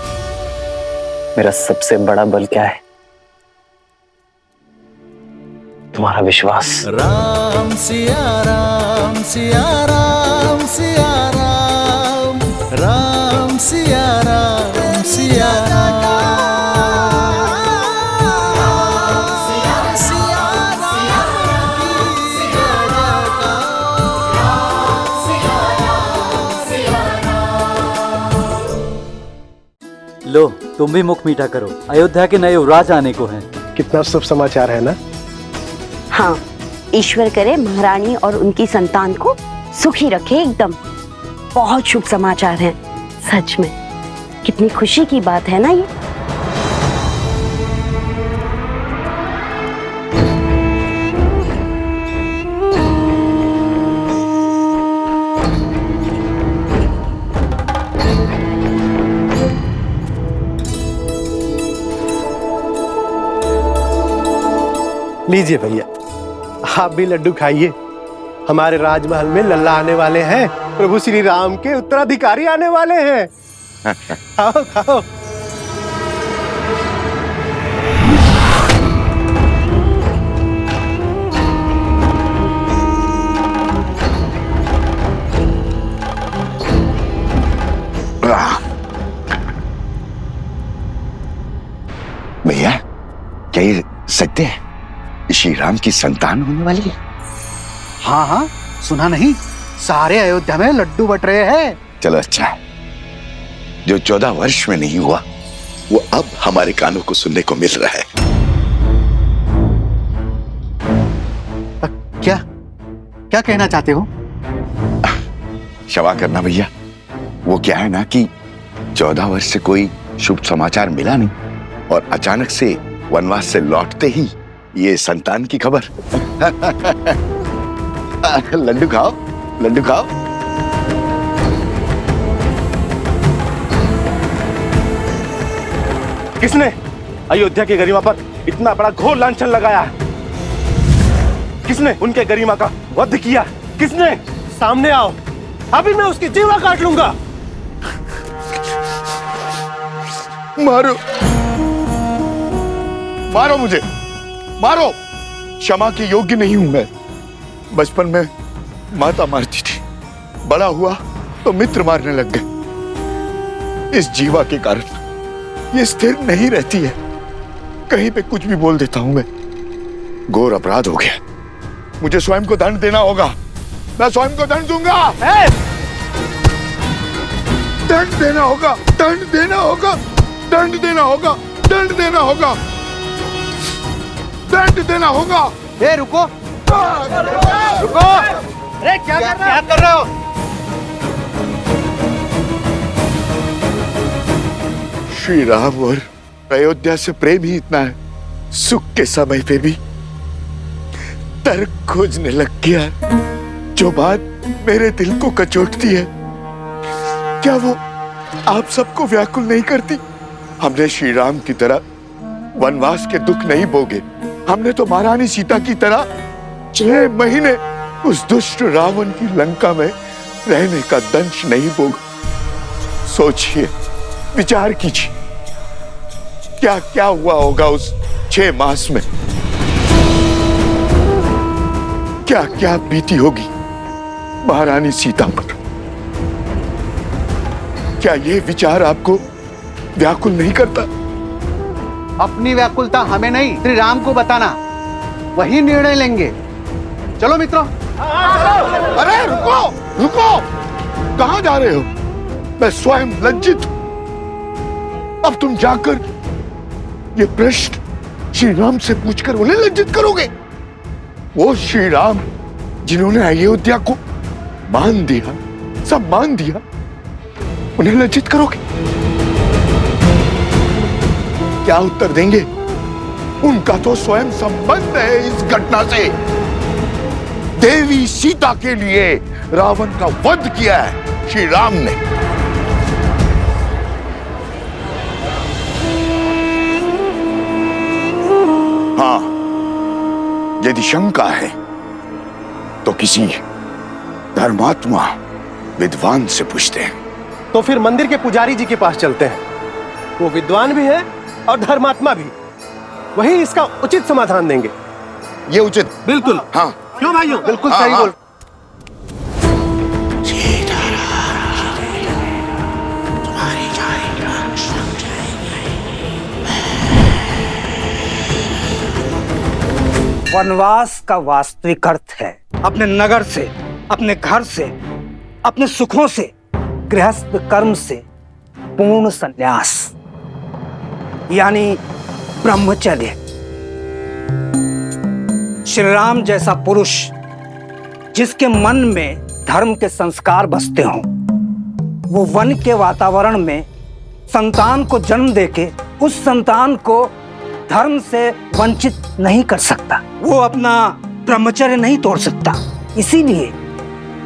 मेरा सबसे बड़ा बल क्या है? तुम्हारा विश्वास। राम सिया राम सिया राम सिया राम, राम सिया राम सिया राम। लो, तुम भी मुख मीठा करो। अयोध्या के नए युवराज आने को हैं। कितना शुभ समाचार है ना? हाँ, ईश्वर करे महारानी और उनकी संतान को सुखी रखे एकदम। बहुत शुभ समाचार है सच में। कितनी खुशी की बात है ना ये। लीजिए भैया, आप भी लड्डू खाइए। हमारे राजमहल में लल्ला आने वाले हैं। प्रभु श्री राम के उत्तराधिकारी आने वाले हैं। खाओ खाओ। भैया, क्या ये सत्य है? श्री राम की संतान होने वाली है? हाँ हाँ, सुना नहीं? सारे अयोध्या में लड्डू बट रहे हैं। चलो अच्छा है। जो 14 वर्ष में नहीं हुआ, वो अब हमारे कानों को सुनने को मिल रहा है। क्या क्या कहना चाहते हो? क्षमा करना भैया, वो क्या है ना कि 14 वर्ष से कोई शुभ समाचार मिला नहीं, और अचानक से वनवास से लौटते ही ये संतान की खबर। लड्डू खाओ, लड्डू खाओ। किसने अयोध्या की गरिमा पर इतना बड़ा घोर लांछन लगाया? किसने उनके गरिमा का वध किया? किसने? सामने आओ, अभी मैं उसकी जीवा काट लूंगा। मारो, मारो मुझे, मारो। क्षमा के योग्य नहीं हूं मैं। बचपन में माता मारती थी, बड़ा हुआ तो मित्र मारने लग गए। इस जीवा के कारण ये स्थिर नहीं रहती है। कहीं पे कुछ भी बोल देता हूं मैं। घोर अपराध हो गया। मुझे स्वयं को दंड देना होगा। मैं स्वयं को दंड दूंगा। दंड देना होगा, दंड देना होगा, दंड देना होगा, दंड देना होगा, दंड देना होगा। ए रुको, रुको। अरे क्या कर रहे हो? श्री राम और अयोध्या से प्रेम ही इतना है, सुख के समय पे भी तर्क खोजने लग गया। जो बात मेरे दिल को कचोटती है, क्या वो आप सबको व्याकुल नहीं करती? हमने श्री राम की तरह वनवास के दुख नहीं भोगे। हमने तो महारानी सीता की तरह 6 महीने उस दुष्ट रावण की लंका में रहने का दंश नहीं भोगा। सोचिए, विचार कीजिए, क्या क्या हुआ होगा उस 6 मास में। क्या क्या बीती होगी महारानी सीता पर। क्या ये विचार आपको व्याकुल नहीं करता? अपनी व्याकुलता हमें नहीं, श्री राम को बताना, वही निर्णय लेंगे। चलो मित्रों। अरे रुको, रुको, कहां जा रहे हो? मैं स्वयं लज्जित हूं। अब तुम जाकर ये प्रश्न श्री राम से पूछकर उन्हें लज्जित करोगे? वो श्री राम जिन्होंने अयोध्या को मान दिया, सम्मान दिया, उन्हें लज्जित करोगे? क्या उत्तर देंगे? उनका तो स्वयं संबंध है इस घटना से। देवी सीता के लिए रावण का वध किया है श्री राम ने। हाँ, यदि शंका है तो किसी धर्मात्मा विद्वान से पूछते हैं। तो फिर मंदिर के पुजारी जी के पास चलते हैं। वो विद्वान भी है और धर्मात्मा भी। वही इसका उचित समाधान देंगे। ये उचित? बिल्कुल। हाँ। क्यों भाइयों? बिल्कुल सही बोल। वनवास का वास्तविक अर्थ है अपने नगर से, अपने घर से, अपने सुखों से, गृहस्थ कर्म से पूर्ण संन्यास, यानी ब्रह्मचर्य। श्री राम जैसा पुरुष जिसके मन में धर्म के संस्कार बसते हों, वो वन के वातावरण में संतान को जन्म देके उस संतान को धर्म से वंचित नहीं कर सकता। वो अपना ब्रह्मचर्य नहीं तोड़ सकता। इसीलिए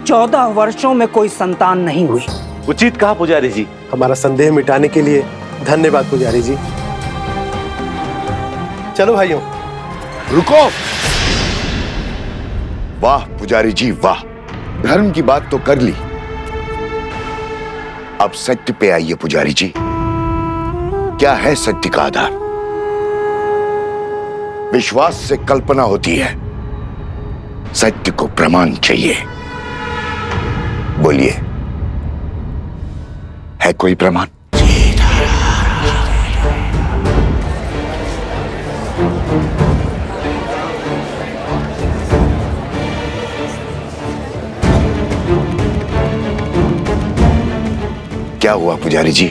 14 वर्षों में कोई संतान नहीं हुई। उचित कहा पुजारी जी। हमारा संदेह मिटाने के लिए धन्यवाद पुजारी जी। चलो भाइयों। रुको। वाह पुजारी जी वाह, धर्म की बात तो कर ली। अब सत्य पे आइए पुजारी जी। क्या है सत्य का आधार? विश्वास से कल्पना होती है, सत्य को प्रमाण चाहिए। बोलिए, है कोई प्रमाण? क्या हुआ पुजारी जी?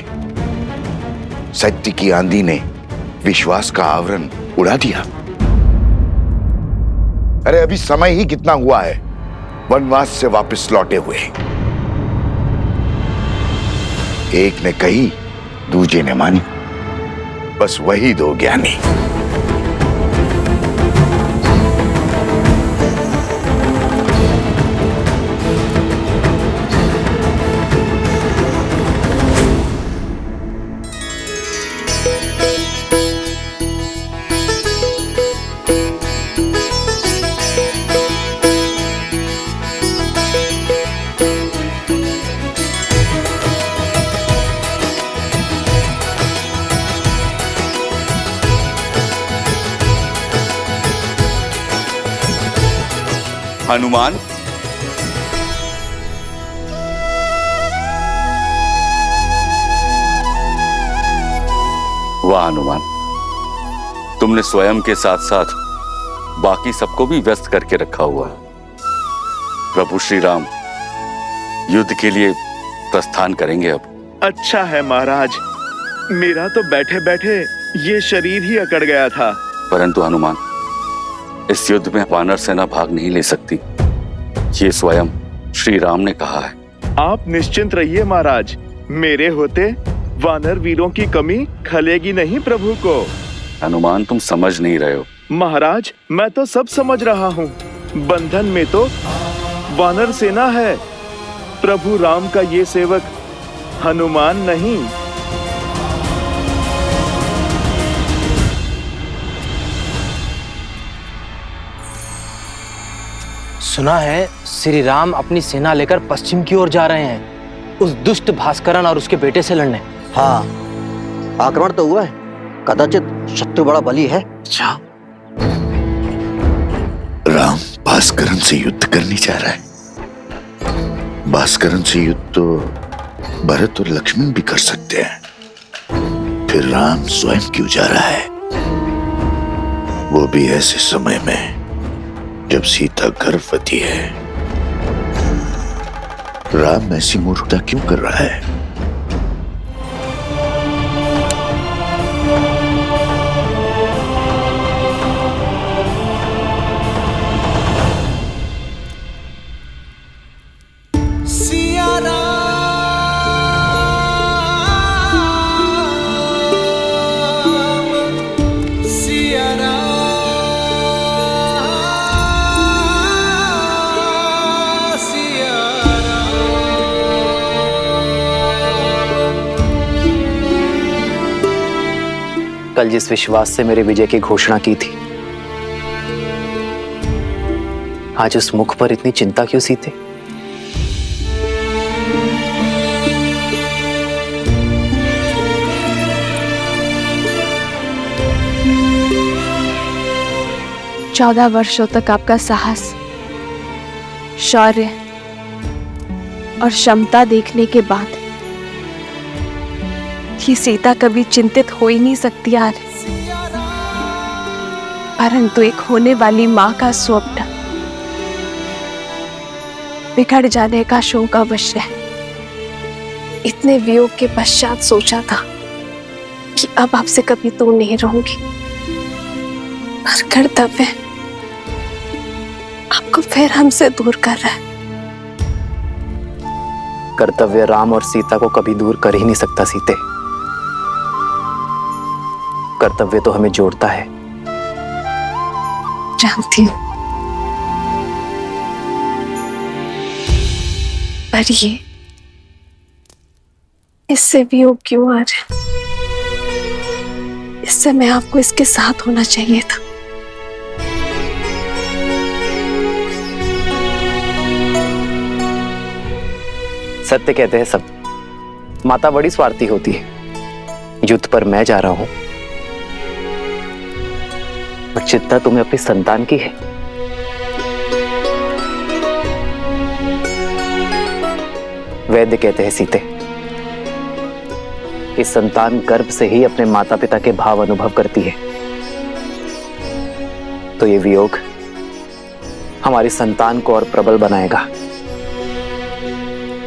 सत्य की आंधी ने विश्वास का आवरण उड़ा दिया। अरे अभी समय ही कितना हुआ है वनवास से वापस लौटे हुए। एक ने कही, दूजे ने मानी, बस वही 2 ज्ञानी। हनुमान, वाह हनुमान, तुमने स्वयं के साथ साथ बाकी सबको भी व्यस्त करके रखा हुआ है। प्रभु श्री राम युद्ध के लिए प्रस्थान करेंगे अब। अच्छा है महाराज, मेरा तो बैठे बैठे ये शरीर ही अकड़ गया था। परंतु हनुमान, इस युद्ध में वानर सेना भाग नहीं ले सकती, ये स्वयं श्री राम ने कहा है। आप निश्चिंत रहिए महाराज, मेरे होते वानर वीरों की कमी खलेगी नहीं प्रभु को। हनुमान, तुम समझ नहीं रहे हो। महाराज, मैं तो सब समझ रहा हूँ। बंधन में तो वानर सेना है, प्रभु राम का ये सेवक हनुमान नहीं। सुना है श्री राम अपनी सेना लेकर पश्चिम की ओर जा रहे हैं, उस दुष्ट भास्करन और उसके बेटे से लड़ने। हाँ, आक्रमण तो हुआ है, कदाचित शत्रु बड़ा बली है। अच्छा, राम भास्करन से युद्ध करने जा रहा है। भास्करन से युद्ध तो भरत और लक्ष्मण भी कर सकते हैं, फिर राम स्वयं क्यों जा रहा है, वो भी ऐसे समय में जब सीता गर्भवती है। राम ऐसी मूर्खता क्यों कर रहा है? कल जिस विश्वास से मेरे विजय की घोषणा की थी, आज उस मुख पर इतनी चिंता क्यों सीते? चौदह वर्षों तक आपका साहस, शौर्य और क्षमता देखने के बाद कि सीता कभी चिंतित हो ही नहीं सकती यार, परंतु एक होने वाली मां का स्वप्न बिगड़ जाने का शोक अवश्य है। इतने वियोग के पश्चात सोचा था कि अब आपसे कभी दूर नहीं रहूंगी, पर कर्तव्य आपको फिर हमसे दूर कर रहा है। कर्तव्य राम और सीता को कभी दूर कर ही नहीं सकता सीते। कर्तव्य तो हमें जोड़ता है। जानती हूं, पर ये इससे वियोग क्यों आ रहा है? इस समय आपको इसके साथ होना चाहिए था। सत्य कहते हैं सब, माता बड़ी स्वार्थी होती है। युद्ध पर मैं जा रहा हूं, पर चिंता तुम्हें अपनी संतान की है। वैद्य कहते हैं सीते कि संतान गर्भ से ही अपने माता पिता के भाव अनुभव करती है। तो ये वियोग हमारी संतान को और प्रबल बनाएगा।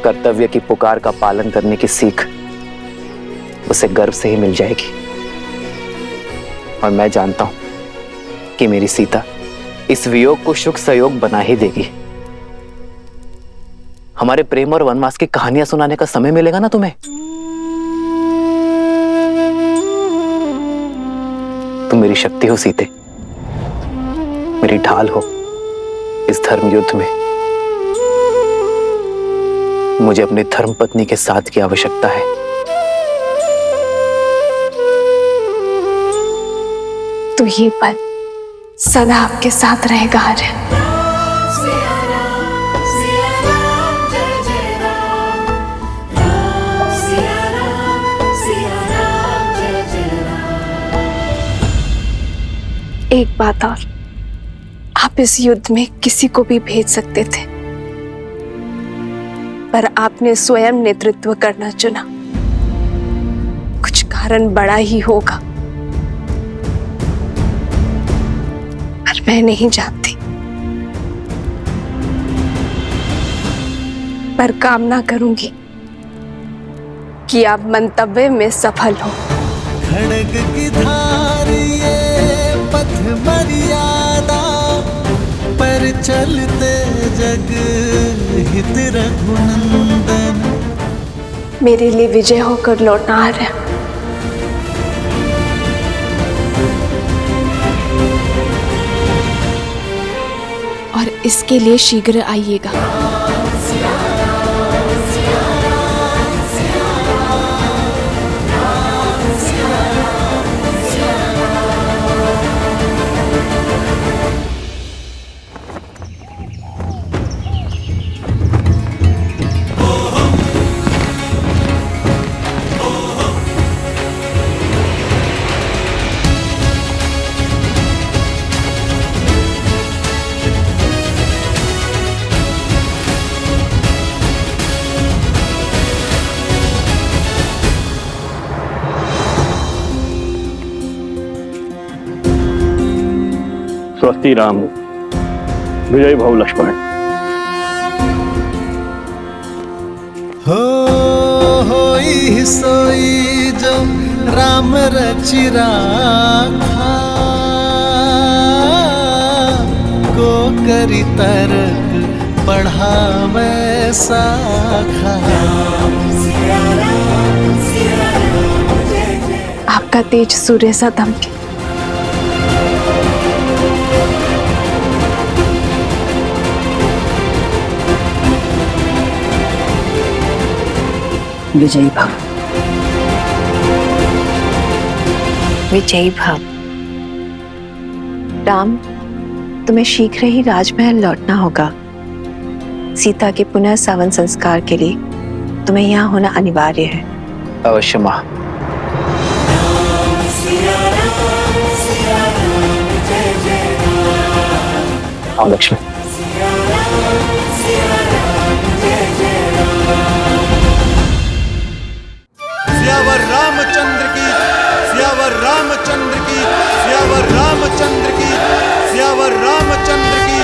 कर्तव्य की पुकार का पालन करने की सीख उसे गर्भ से ही मिल जाएगी। और मैं जानता हूं कि मेरी सीता इस वियोग को सुख सहयोग बना ही देगी। हमारे प्रेम और वनवास की कहानियां सुनाने का समय मिलेगा ना तुम्हें? तुम मेरी शक्ति हो सीते, मेरी ढाल हो इस धर्म युद्ध में। मुझे अपनी धर्म पत्नी के साथ की आवश्यकता है। तो ये पल सदा आपके साथ रहेगा आर्य। एक बात और, आप इस युद्ध में किसी को भी भेज सकते थे, पर आपने स्वयं नेतृत्व करना चुना। कुछ कारण बड़ा ही होगा, पर मैं नहीं जानती, पर कामना करूंगी कि आप मंतव्य में सफल हो। खड़ग की धार ये पथ मर्यादा पर चलते जग हित रघुनंदन। मेरे लिए विजय होकर लौटना आ रहा है। और इसके लिए शीघ्र आइएगा। स्वस्ति राम, विजय भव लक्ष्मण। होई सोई जो राम रचि राखा, को करी तरक पढ़ावे साखा। आपका तेज सूर्य सा दमके। विजयी भव, विजयी भव। राम, तुम्हें शीघ्र ही राजमहल लौटना होगा। सीता के पुनः सावन संस्कार के लिए तुम्हें यहाँ होना अनिवार्य है। अवश्य माँ। आओ लक्ष्मण। सियावर रामचंद्र की, सियावर रामचंद्र की, सियावर रामचंद्र की, सियावर रामचंद्र की,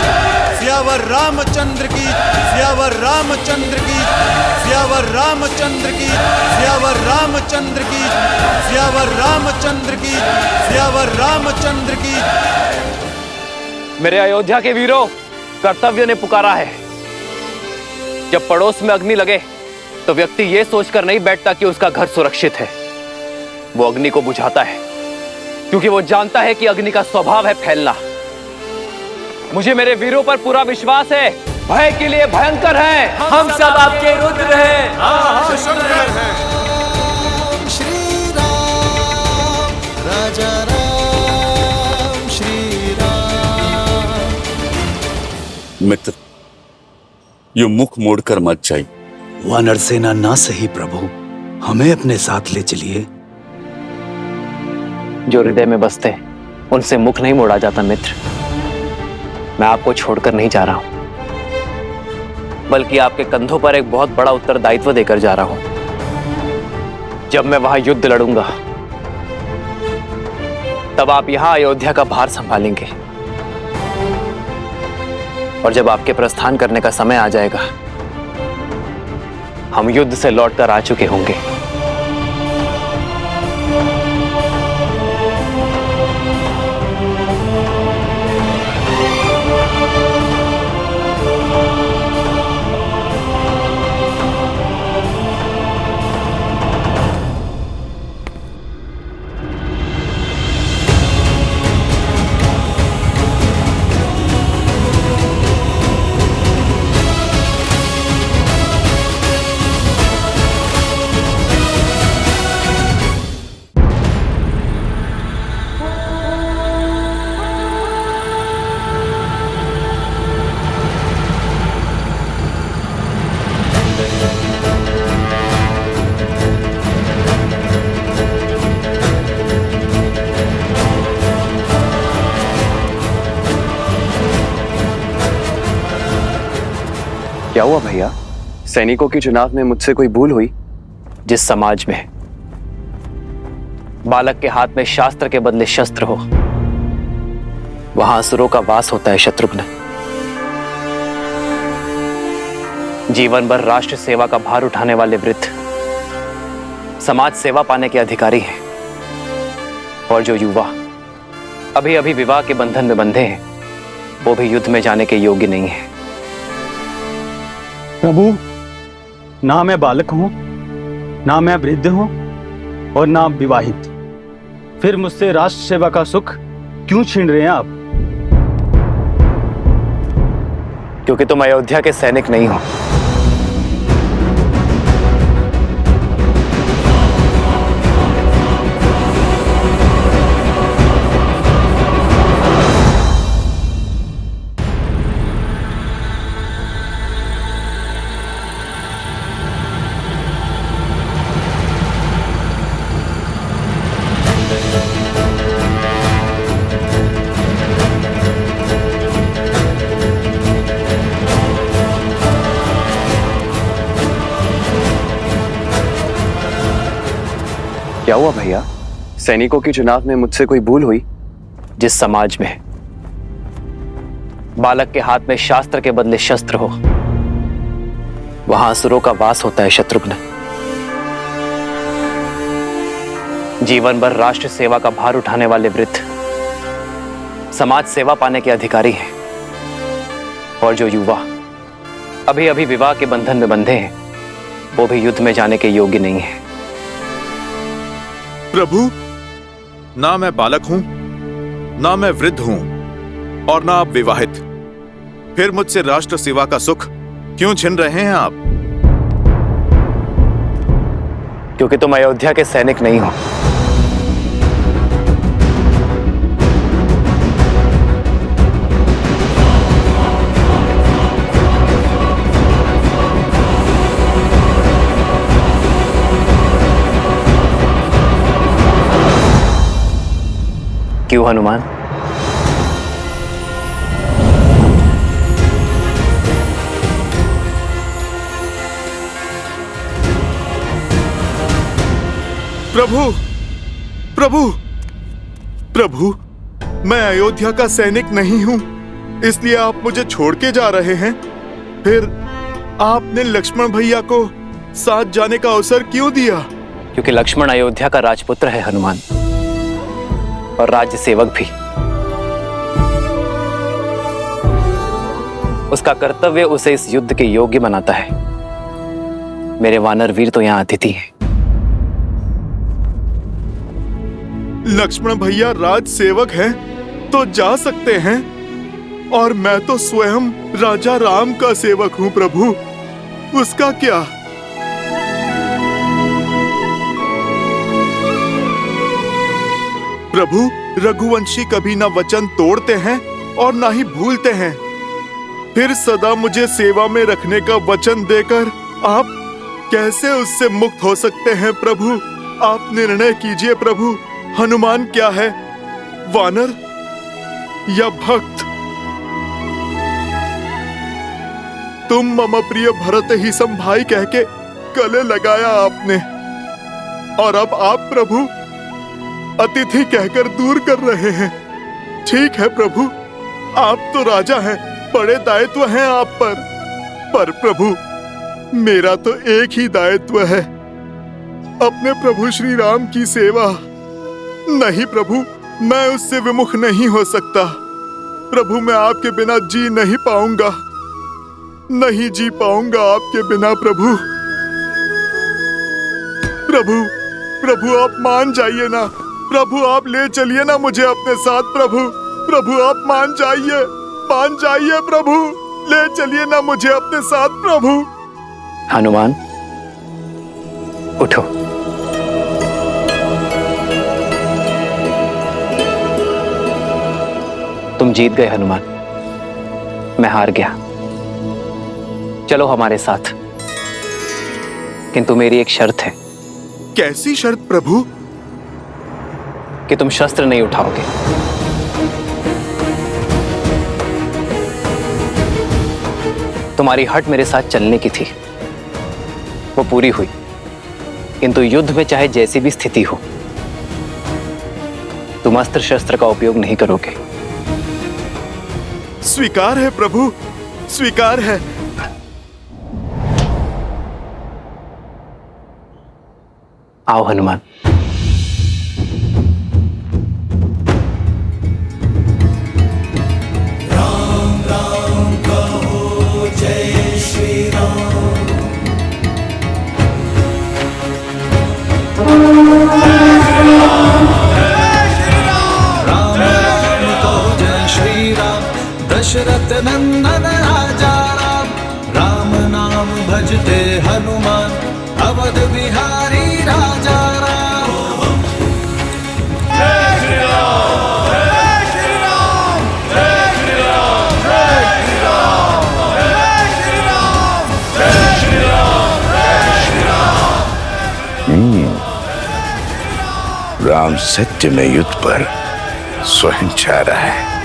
सियावर रामचंद्र की, सियावर रामचंद्र की, सियावर रामचंद्र की, सियावर रामचंद्र की, सियावर रामचंद्र की, सियावर रामचंद्र की। मेरे अयोध्या के वीरों, कर्तव्य ने पुकारा है। जब पड़ोस में अग्नि लगे तो व्यक्ति यह सोचकर नहीं बैठता कि उसका घर सुरक्षित है। वो अग्नि को बुझाता है क्योंकि वो जानता है कि अग्नि का स्वभाव है फैलना। मुझे मेरे वीरों पर पूरा विश्वास है। भय के लिए भयंकर है। हम सब आपके रुद्र हैं। श्री राम, राजा राम, श्री राम। मित्र, ये मुख मोड़कर मत जाइए। वानर सेना ना सही प्रभु, हमें अपने साथ ले चलिए। जो हृदय में बसते उनसे मुख नहीं मोड़ा जाता मित्र। मैं आपको छोड़कर नहीं जा रहा हूं, बल्कि आपके कंधों पर एक बहुत बड़ा उत्तरदायित्व देकर जा रहा हूं। जब मैं वहां युद्ध लड़ूंगा तब आप यहां अयोध्या का भार संभालेंगे, और जब आपके प्रस्थान करने का समय आ जाएगा हम युद्ध से लौटकर आ चुके होंगे। क्या हुआ भैया? सैनिकों के चुनाव में मुझसे कोई भूल हुई? जिस समाज में बालक के हाथ में शास्त्र के बदले शस्त्र हो, वहां असुरों का वास होता है शत्रुघ्न। जीवन भर राष्ट्र सेवा का भार उठाने वाले वृद्ध समाज सेवा पाने के अधिकारी हैं, और जो युवा अभी अभी विवाह के बंधन में बंधे हैं वो भी युद्ध में जाने के योग्य नहीं है। प्रभु, ना मैं बालक हूं, ना मैं वृद्ध हूं और ना विवाहित, फिर मुझसे राष्ट्र सेवा का सुख क्यों छीन रहे हैं आप? क्योंकि तुम अयोध्या के सैनिक नहीं हो। क्या हुआ भैया? सैनिकों के चुनाव में मुझसे कोई भूल हुई? जिस समाज में बालक के हाथ में शास्त्र के बदले शस्त्र हो वहां असुरों का वास होता है शत्रुघ्न। जीवन भर राष्ट्र सेवा का भार उठाने वाले वृद्ध समाज सेवा पाने के अधिकारी हैं, और जो युवा अभी अभी विवाह के बंधन में बंधे हैं वो भी युद्ध में जाने के योग्य नहीं है। प्रभु, ना मैं बालक हूं, ना मैं वृद्ध हूं और ना आप विवाहित, फिर मुझसे राष्ट्र सेवा का सुख क्यों छीन रहे हैं आप? क्योंकि तुम अयोध्या के सैनिक नहीं हो। क्यों हनुमान? प्रभु, प्रभु, प्रभु, मैं अयोध्या का सैनिक नहीं हूं, इसलिए आप मुझे छोड़ के जा रहे हैं। फिर आपने लक्ष्मण भैया को साथ जाने का अवसर क्यों दिया? क्योंकि लक्ष्मण अयोध्या का राजपुत्र है हनुमान, और राज्य सेवक भी। उसका कर्तव्य उसे इस युद्ध के योग्य बनाता है। मेरे वानर वीर तो यहां अतिथि हैं। लक्ष्मण भैया राज सेवक हैं तो जा सकते हैं, और मैं तो स्वयं राजा राम का सेवक हूं प्रभु, उसका क्या? प्रभु, रघुवंशी कभी ना वचन तोड़ते हैं और ना ही भूलते हैं, फिर सदा मुझे सेवा में रखने का वचन देकर आप कैसे उससे मुक्त हो सकते हैं? प्रभु, आप निर्णय कीजिए प्रभु, हनुमान क्या है, वानर या भक्त? तुम मम प्रिय भरत ही सम भाई कह के गले लगाया आपने, और अब आप प्रभु अतिथि कहकर दूर कर रहे हैं। ठीक है प्रभु, आप तो राजा हैं, बड़े दायित्व हैं आप पर प्रभु मेरा तो एक ही दायित्व है, अपने प्रभु श्री राम की सेवा। नहीं प्रभु, मैं उससे विमुख नहीं हो सकता। प्रभु, मैं आपके बिना जी नहीं पाऊंगा, नहीं जी पाऊंगा आपके बिना प्रभु। प्रभु, प्रभु आप मान जाइए ना, प्रभु आप ले चलिए ना मुझे अपने साथ प्रभु, प्रभु आप मान जाइए प्रभु, ले चलिए ना मुझे अपने साथ प्रभु। हनुमान उठो। तुम जीत गए हनुमान, मैं हार गया। चलो हमारे साथ, किंतु मेरी एक शर्त है। कैसी शर्त प्रभु? कि तुम शस्त्र नहीं उठाओगे। तुम्हारी हट मेरे साथ चलने की थी, वो पूरी हुई, किंतु युद्ध में चाहे जैसी भी स्थिति हो तुम अस्त्र शस्त्र का उपयोग नहीं करोगे। स्वीकार है प्रभु, स्वीकार है। आओ हनुमान। राम राम कहो, जय श्री राम। राम राम कहो, जय श्री राम। दशरथ नंदन राजा राम, राम नाम भजते हनुमान, अवध बिहारी राजा राम। जय श्री राम, जय श्री राम, जय श्री राम, जय श्री राम, जय श्री राम, जय श्री राम, जय श्री राम। राम सत्य में युद्ध पर स्वयं जा रहा है।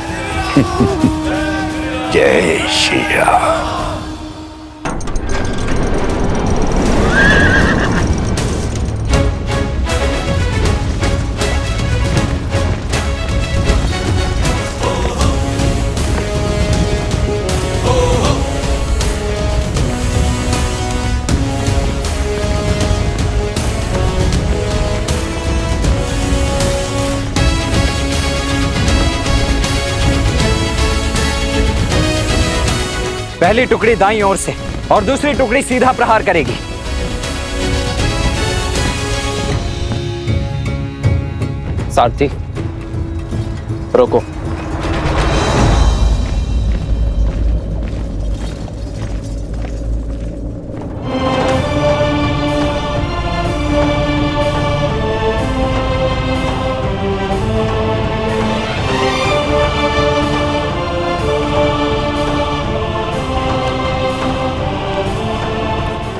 जय श्री राम। पहली टुकड़ी दाईं ओर से और दूसरी टुकड़ी सीधा प्रहार करेगी। सारथी, रोको।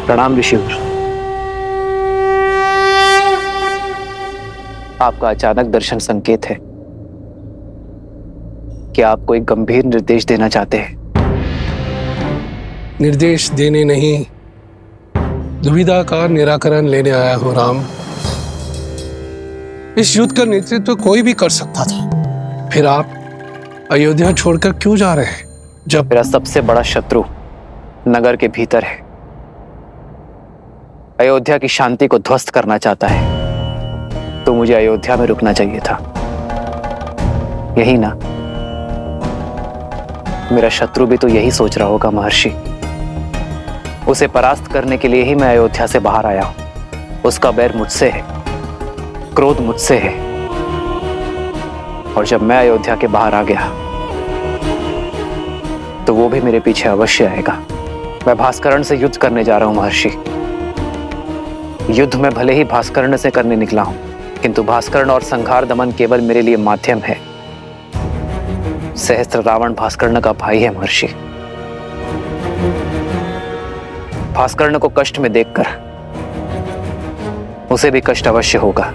प्रणाम ऋषिवर। आपका अचानक दर्शन संकेत है कि आप कोई गंभीर निर्देश देना चाहते हैं। निर्देश देने नहीं, दुविधा का निराकरण लेने आया हूं राम। इस युद्ध का नेतृत्व कोई भी कर सकता था, फिर आप अयोध्या छोड़कर क्यों जा रहे हैं? जब मेरा सबसे बड़ा शत्रु नगर के भीतर है, अयोध्या की शांति को ध्वस्त करना चाहता है, तो मुझे अयोध्या में रुकना चाहिए था। यही ना? मेरा शत्रु भी तो यही सोच रहा होगा महर्षि। उसे परास्त करने के लिए ही मैं अयोध्या से बाहर आया हूं। उसका बैर मुझसे है, क्रोध मुझसे है, और जब मैं अयोध्या के बाहर आ गया तो वो भी मेरे पीछे अवश्य आएगा। मैं भास्करण से युद्ध करने जा रहा हूं महर्षि। युद्ध में भले ही भास्करण से करने निकला हूं, किंतु भास्करण और संहार दमन केवल मेरे लिए माध्यम है। सहस्त्र रावण भास्करण का भाई है महर्षि। भास्करण को कष्ट में देखकर उसे भी कष्ट अवश्य होगा।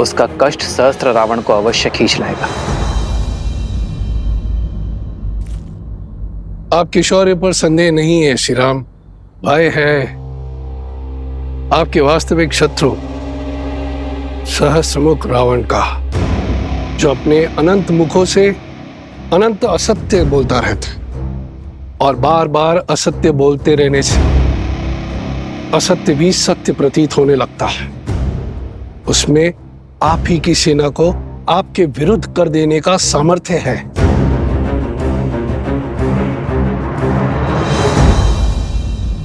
उसका कष्ट सहस्त्र रावण को अवश्य खींच लाएगा। आपके शौर्य पर संदेह नहीं है श्री राम। भय है आपके वास्तविक शत्रु सहस्त्रमुख रावण का, जो अपने अनंत मुखों से अनंत असत्य बोलता रहता और बार बार असत्य बोलते रहने से असत्य भी सत्य प्रतीत होने लगता है। उसमें आप ही की सेना को आपके विरुद्ध कर देने का सामर्थ्य है।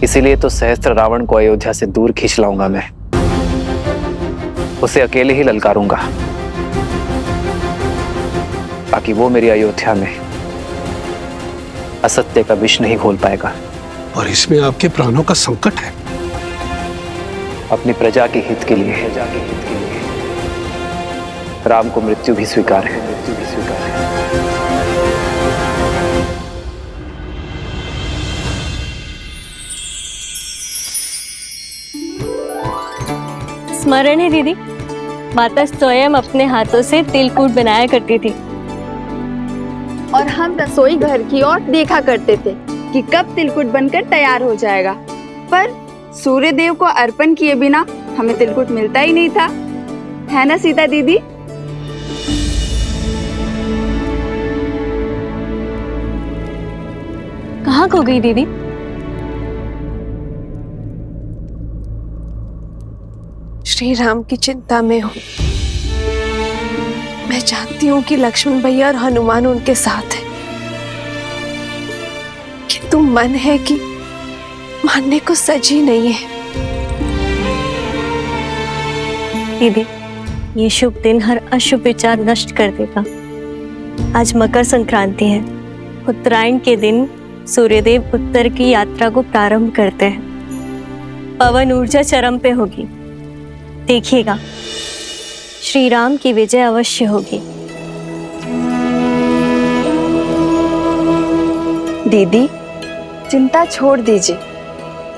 इसीलिए तो सहस्त्र रावण को अयोध्या से दूर खींच लाऊंगा मैं। उसे अकेले ही ललकारूंगा, ताकि वो मेरी अयोध्या में असत्य का विष नहीं घोल पाएगा। और इसमें आपके प्राणों का संकट है। अपनी प्रजा के हित के लिए राम को मृत्यु भी स्वीकार है। स्मरण है दीदी, माता स्वयं अपने हाथों से तिलकूट बनाया करती थी, और हम रसोई घर की ओर देखा करते थे कि कब तिलकुट बनकर तैयार हो जाएगा। पर सूर्य देव को अर्पण किए बिना हमें तिलकुट मिलता ही नहीं था, है ना सीता दीदी? कहाँ खो गई दीदी? श्री राम की चिंता में हूँ। मैं जानती हूँ कि लक्ष्मण भैया और हनुमान उनके साथ हैं, किंतु मन है कि मानने को सजी नहीं है। दीदी, ये शुभ दिन हर अशुभ विचार नष्ट कर देगा। आज मकर संक्रांति है। उत्तरायण के दिन सूर्यदेव उत्तर की यात्रा को प्रारंभ करते हैं। पवन ऊर्जा चरम पे होगी। देखिएगा, श्री राम की विजय अवश्य होगी। दीदी, चिंता छोड़ दीजिए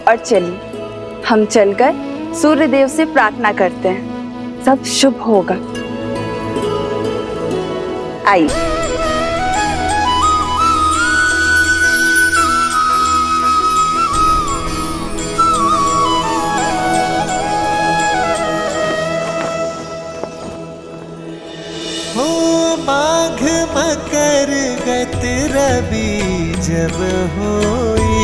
और चलिए हम चलकर सूर्य देव से प्रार्थना करते हैं। सब शुभ होगा। आइए। माघ मकर गत रवि जब होई,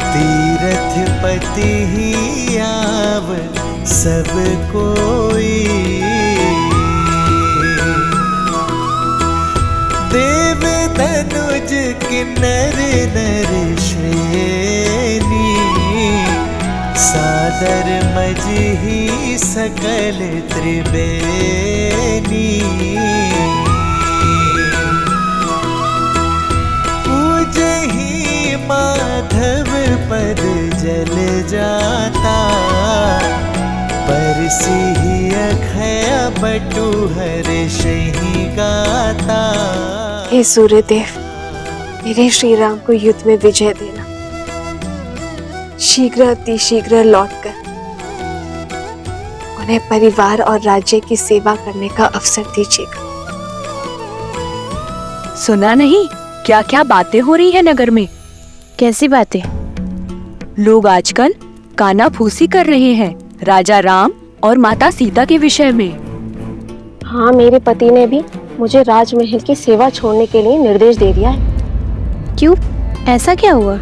तीरथ पति ही आव सब कोई। देव धनुज किन्नर नर श्रेणी, सादर मजही सकल त्रिवेणी। पूजही माधव पद जल जाता, परसी अखय बटु हर्षहि गाता। हे सूर्यदेव, मेरे श्री राम को युद्ध में विजय देना। शीघ्र अति शीघ्र लौटकर उन्हें परिवार और राज्य की सेवा करने का अवसर दीजिएगा। सुना नहीं क्या क्या बातें हो रही है नगर में? कैसी बातें? लोग आजकल कानाफूसी कर रहे हैं राजा राम और माता सीता के विषय में। हाँ, मेरे पति ने भी मुझे राजमहल की सेवा छोड़ने के लिए निर्देश दे दिया है। क्यों? ऐसा क्या हुआ?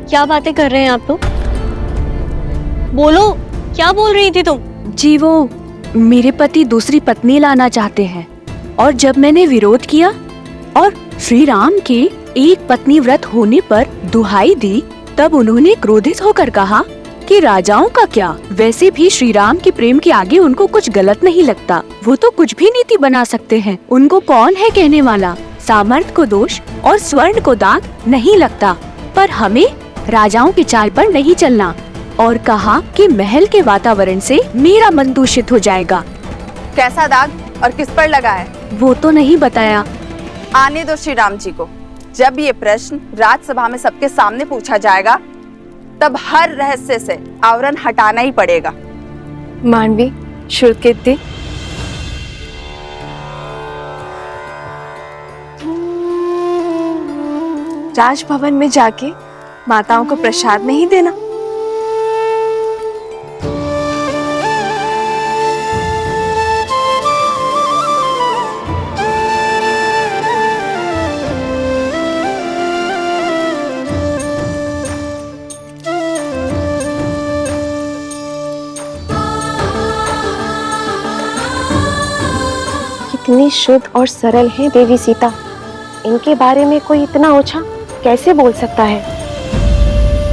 क्या बातें कर रहे हैं आप? तो बोलो, क्या बोल रही थी तुम? जी, वो मेरे पति दूसरी पत्नी लाना चाहते हैं, और जब मैंने विरोध किया और श्री राम के एक पत्नी व्रत होने पर दुहाई दी, तब उन्होंने क्रोधित होकर कहा कि राजाओं का क्या, वैसे भी श्री राम के प्रेम के आगे उनको कुछ गलत नहीं लगता। वो तो कुछ भी नीति बना सकते हैं। उनको कौन है कहने वाला? सामर्थ्य को दोष और स्वर्ण को दाग नहीं लगता। पर हमें राजाओं की चाल पर नहीं चलना, और कहा कि महल के वातावरण से मेरा मन दूषित हो जाएगा। कैसा दाग और किस पर लगा है? वो तो नहीं बताया। आने दो श्री राम जी को। जब ये प्रश्न राजसभा में सबके सामने पूछा जाएगा, तब हर रहस्य से आवरण हटाना ही पड़ेगा। मानवी, शुल्कित, राजभवन में जाके माताओं को प्रसाद नहीं देना। कितनी शुद्ध और सरल है देवी सीता। इनके बारे में कोई इतना ओछा कैसे बोल सकता है?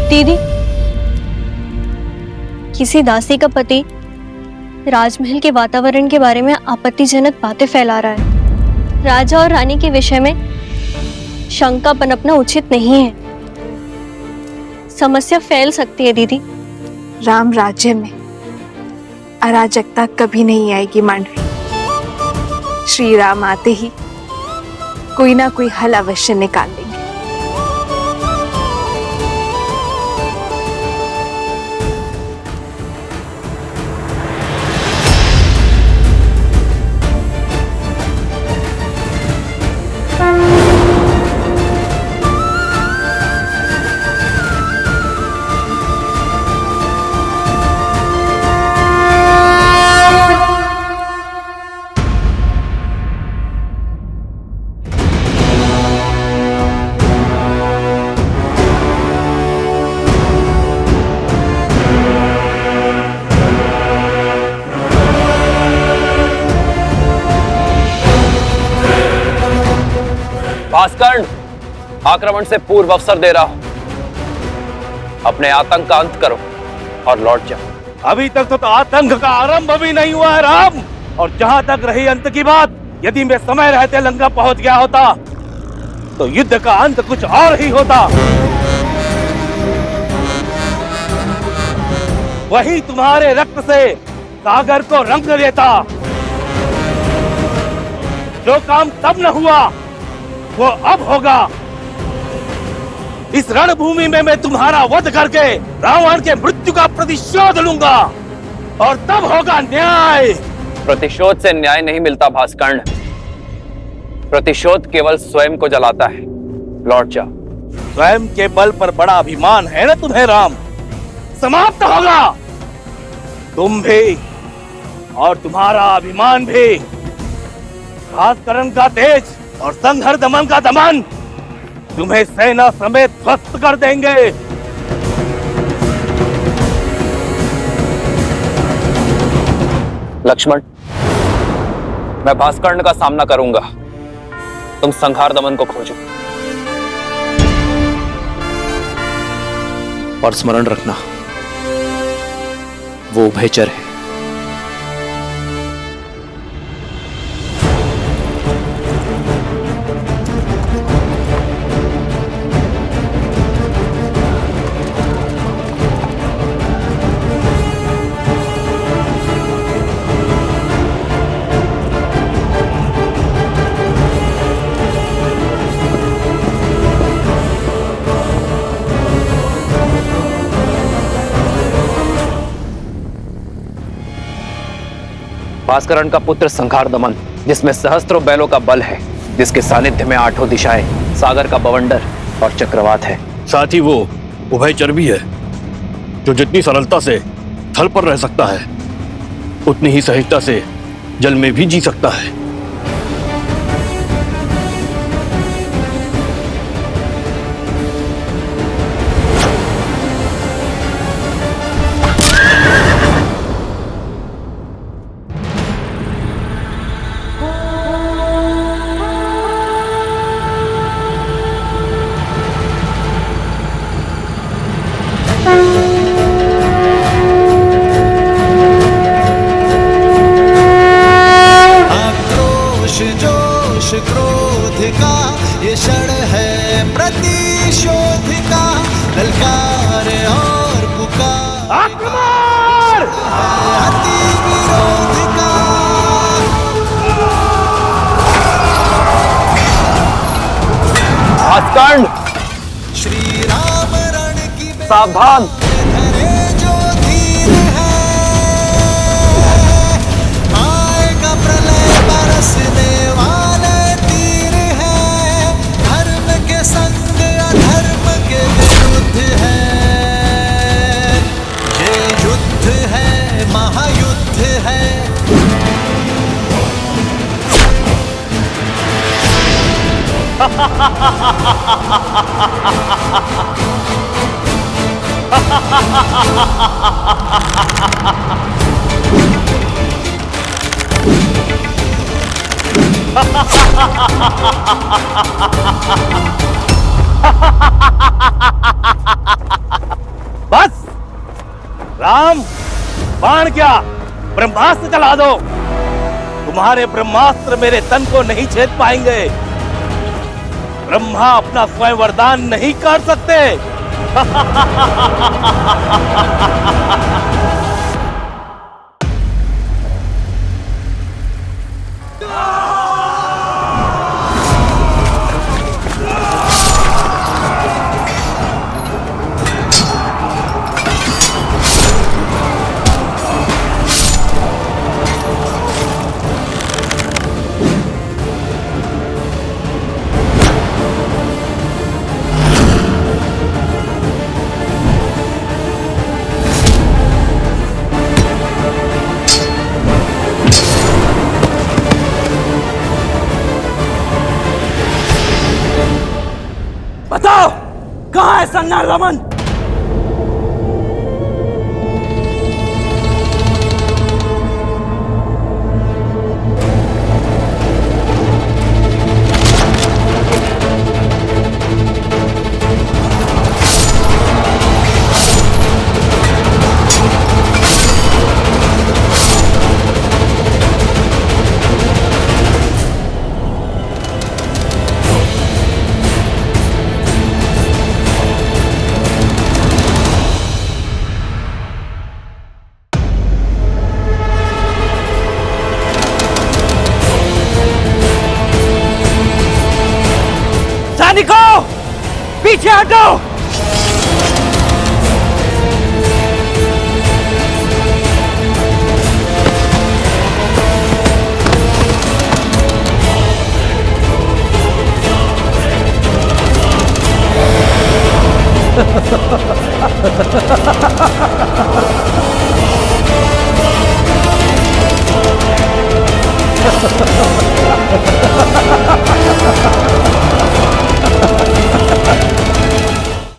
दीदी, किसी दासी का पति राजमहल के वातावरण के बारे में आपत्तिजनक बातें फैला रहा है। राजा और रानी के विषय में शंका पनपना उचित नहीं है। समस्या फैल सकती है दीदी। राम राज्य में अराजकता कभी नहीं आएगी मांडवी। श्री राम आते ही कोई ना कोई हल अवश्य निकाल देंगे। भास्कर्ण, आक्रमण से पूर्व अवसर दे रहा हूं। अपने आतंक का अंत करो और लौट जाओ। अभी तक तो आतंक का आरंभ भी नहीं हुआ है राम। और जहां तक रही अंत की बात, यदि मैं समय रहते लंका पहुंच गया होता तो युद्ध का अंत कुछ और ही होता। वही तुम्हारे रक्त से सागर को रंग देता। जो काम तब न हुआ वो अब होगा। इस रणभूमि में मैं तुम्हारा वध करके रावण के मृत्यु का प्रतिशोध लूंगा और तब होगा न्याय। प्रतिशोध से न्याय नहीं मिलता भास्कर्ण। प्रतिशोध केवल स्वयं को जलाता है। लौट जाओ। स्वयं के बल पर बड़ा अभिमान है ना तुम्हें राम। समाप्त होगा तुम भी और तुम्हारा अभिमान भी। भास्करण का तेज और संघर दमन का दमन तुम्हें सेना समेत ध्वस्त कर देंगे। लक्ष्मण, मैं भास्कर्ण का सामना करूंगा। तुम संहार दमन को खोजो और स्मरण रखना, वो उभयचर है। भास्करण का पुत्र संहार दमन, जिसमें सहस्त्रों बैलों का बल है, जिसके सानिध्य में आठों दिशाएं, सागर का बवंडर और चक्रवात है। साथ ही वो उभयचर भी है, जो जितनी सरलता से थल पर रह सकता है, उतनी ही सहजता से जल में भी जी सकता है। क्रोध का ये क्षण है प्रतिशोध का। ललकार और पुकार अति विरोध का। भास्कर्ण, श्री राम रण की सावधान। जो धीर है, आएगा प्रलय बरसने वाले तीर है। धर्म के संग अधर्म के विरुद्ध है। ये युद्ध है, महायुद्ध है। बस राम, बाण क्या ब्रह्मास्त्र चला दो। तुम्हारे ब्रह्मास्त्र मेरे तन को नहीं छेद पाएंगे। ब्रह्मा अपना स्वयं वरदान नहीं कर सकते। बताओ, कहां है संहार दमन? सैनिकों, पीछे हटो।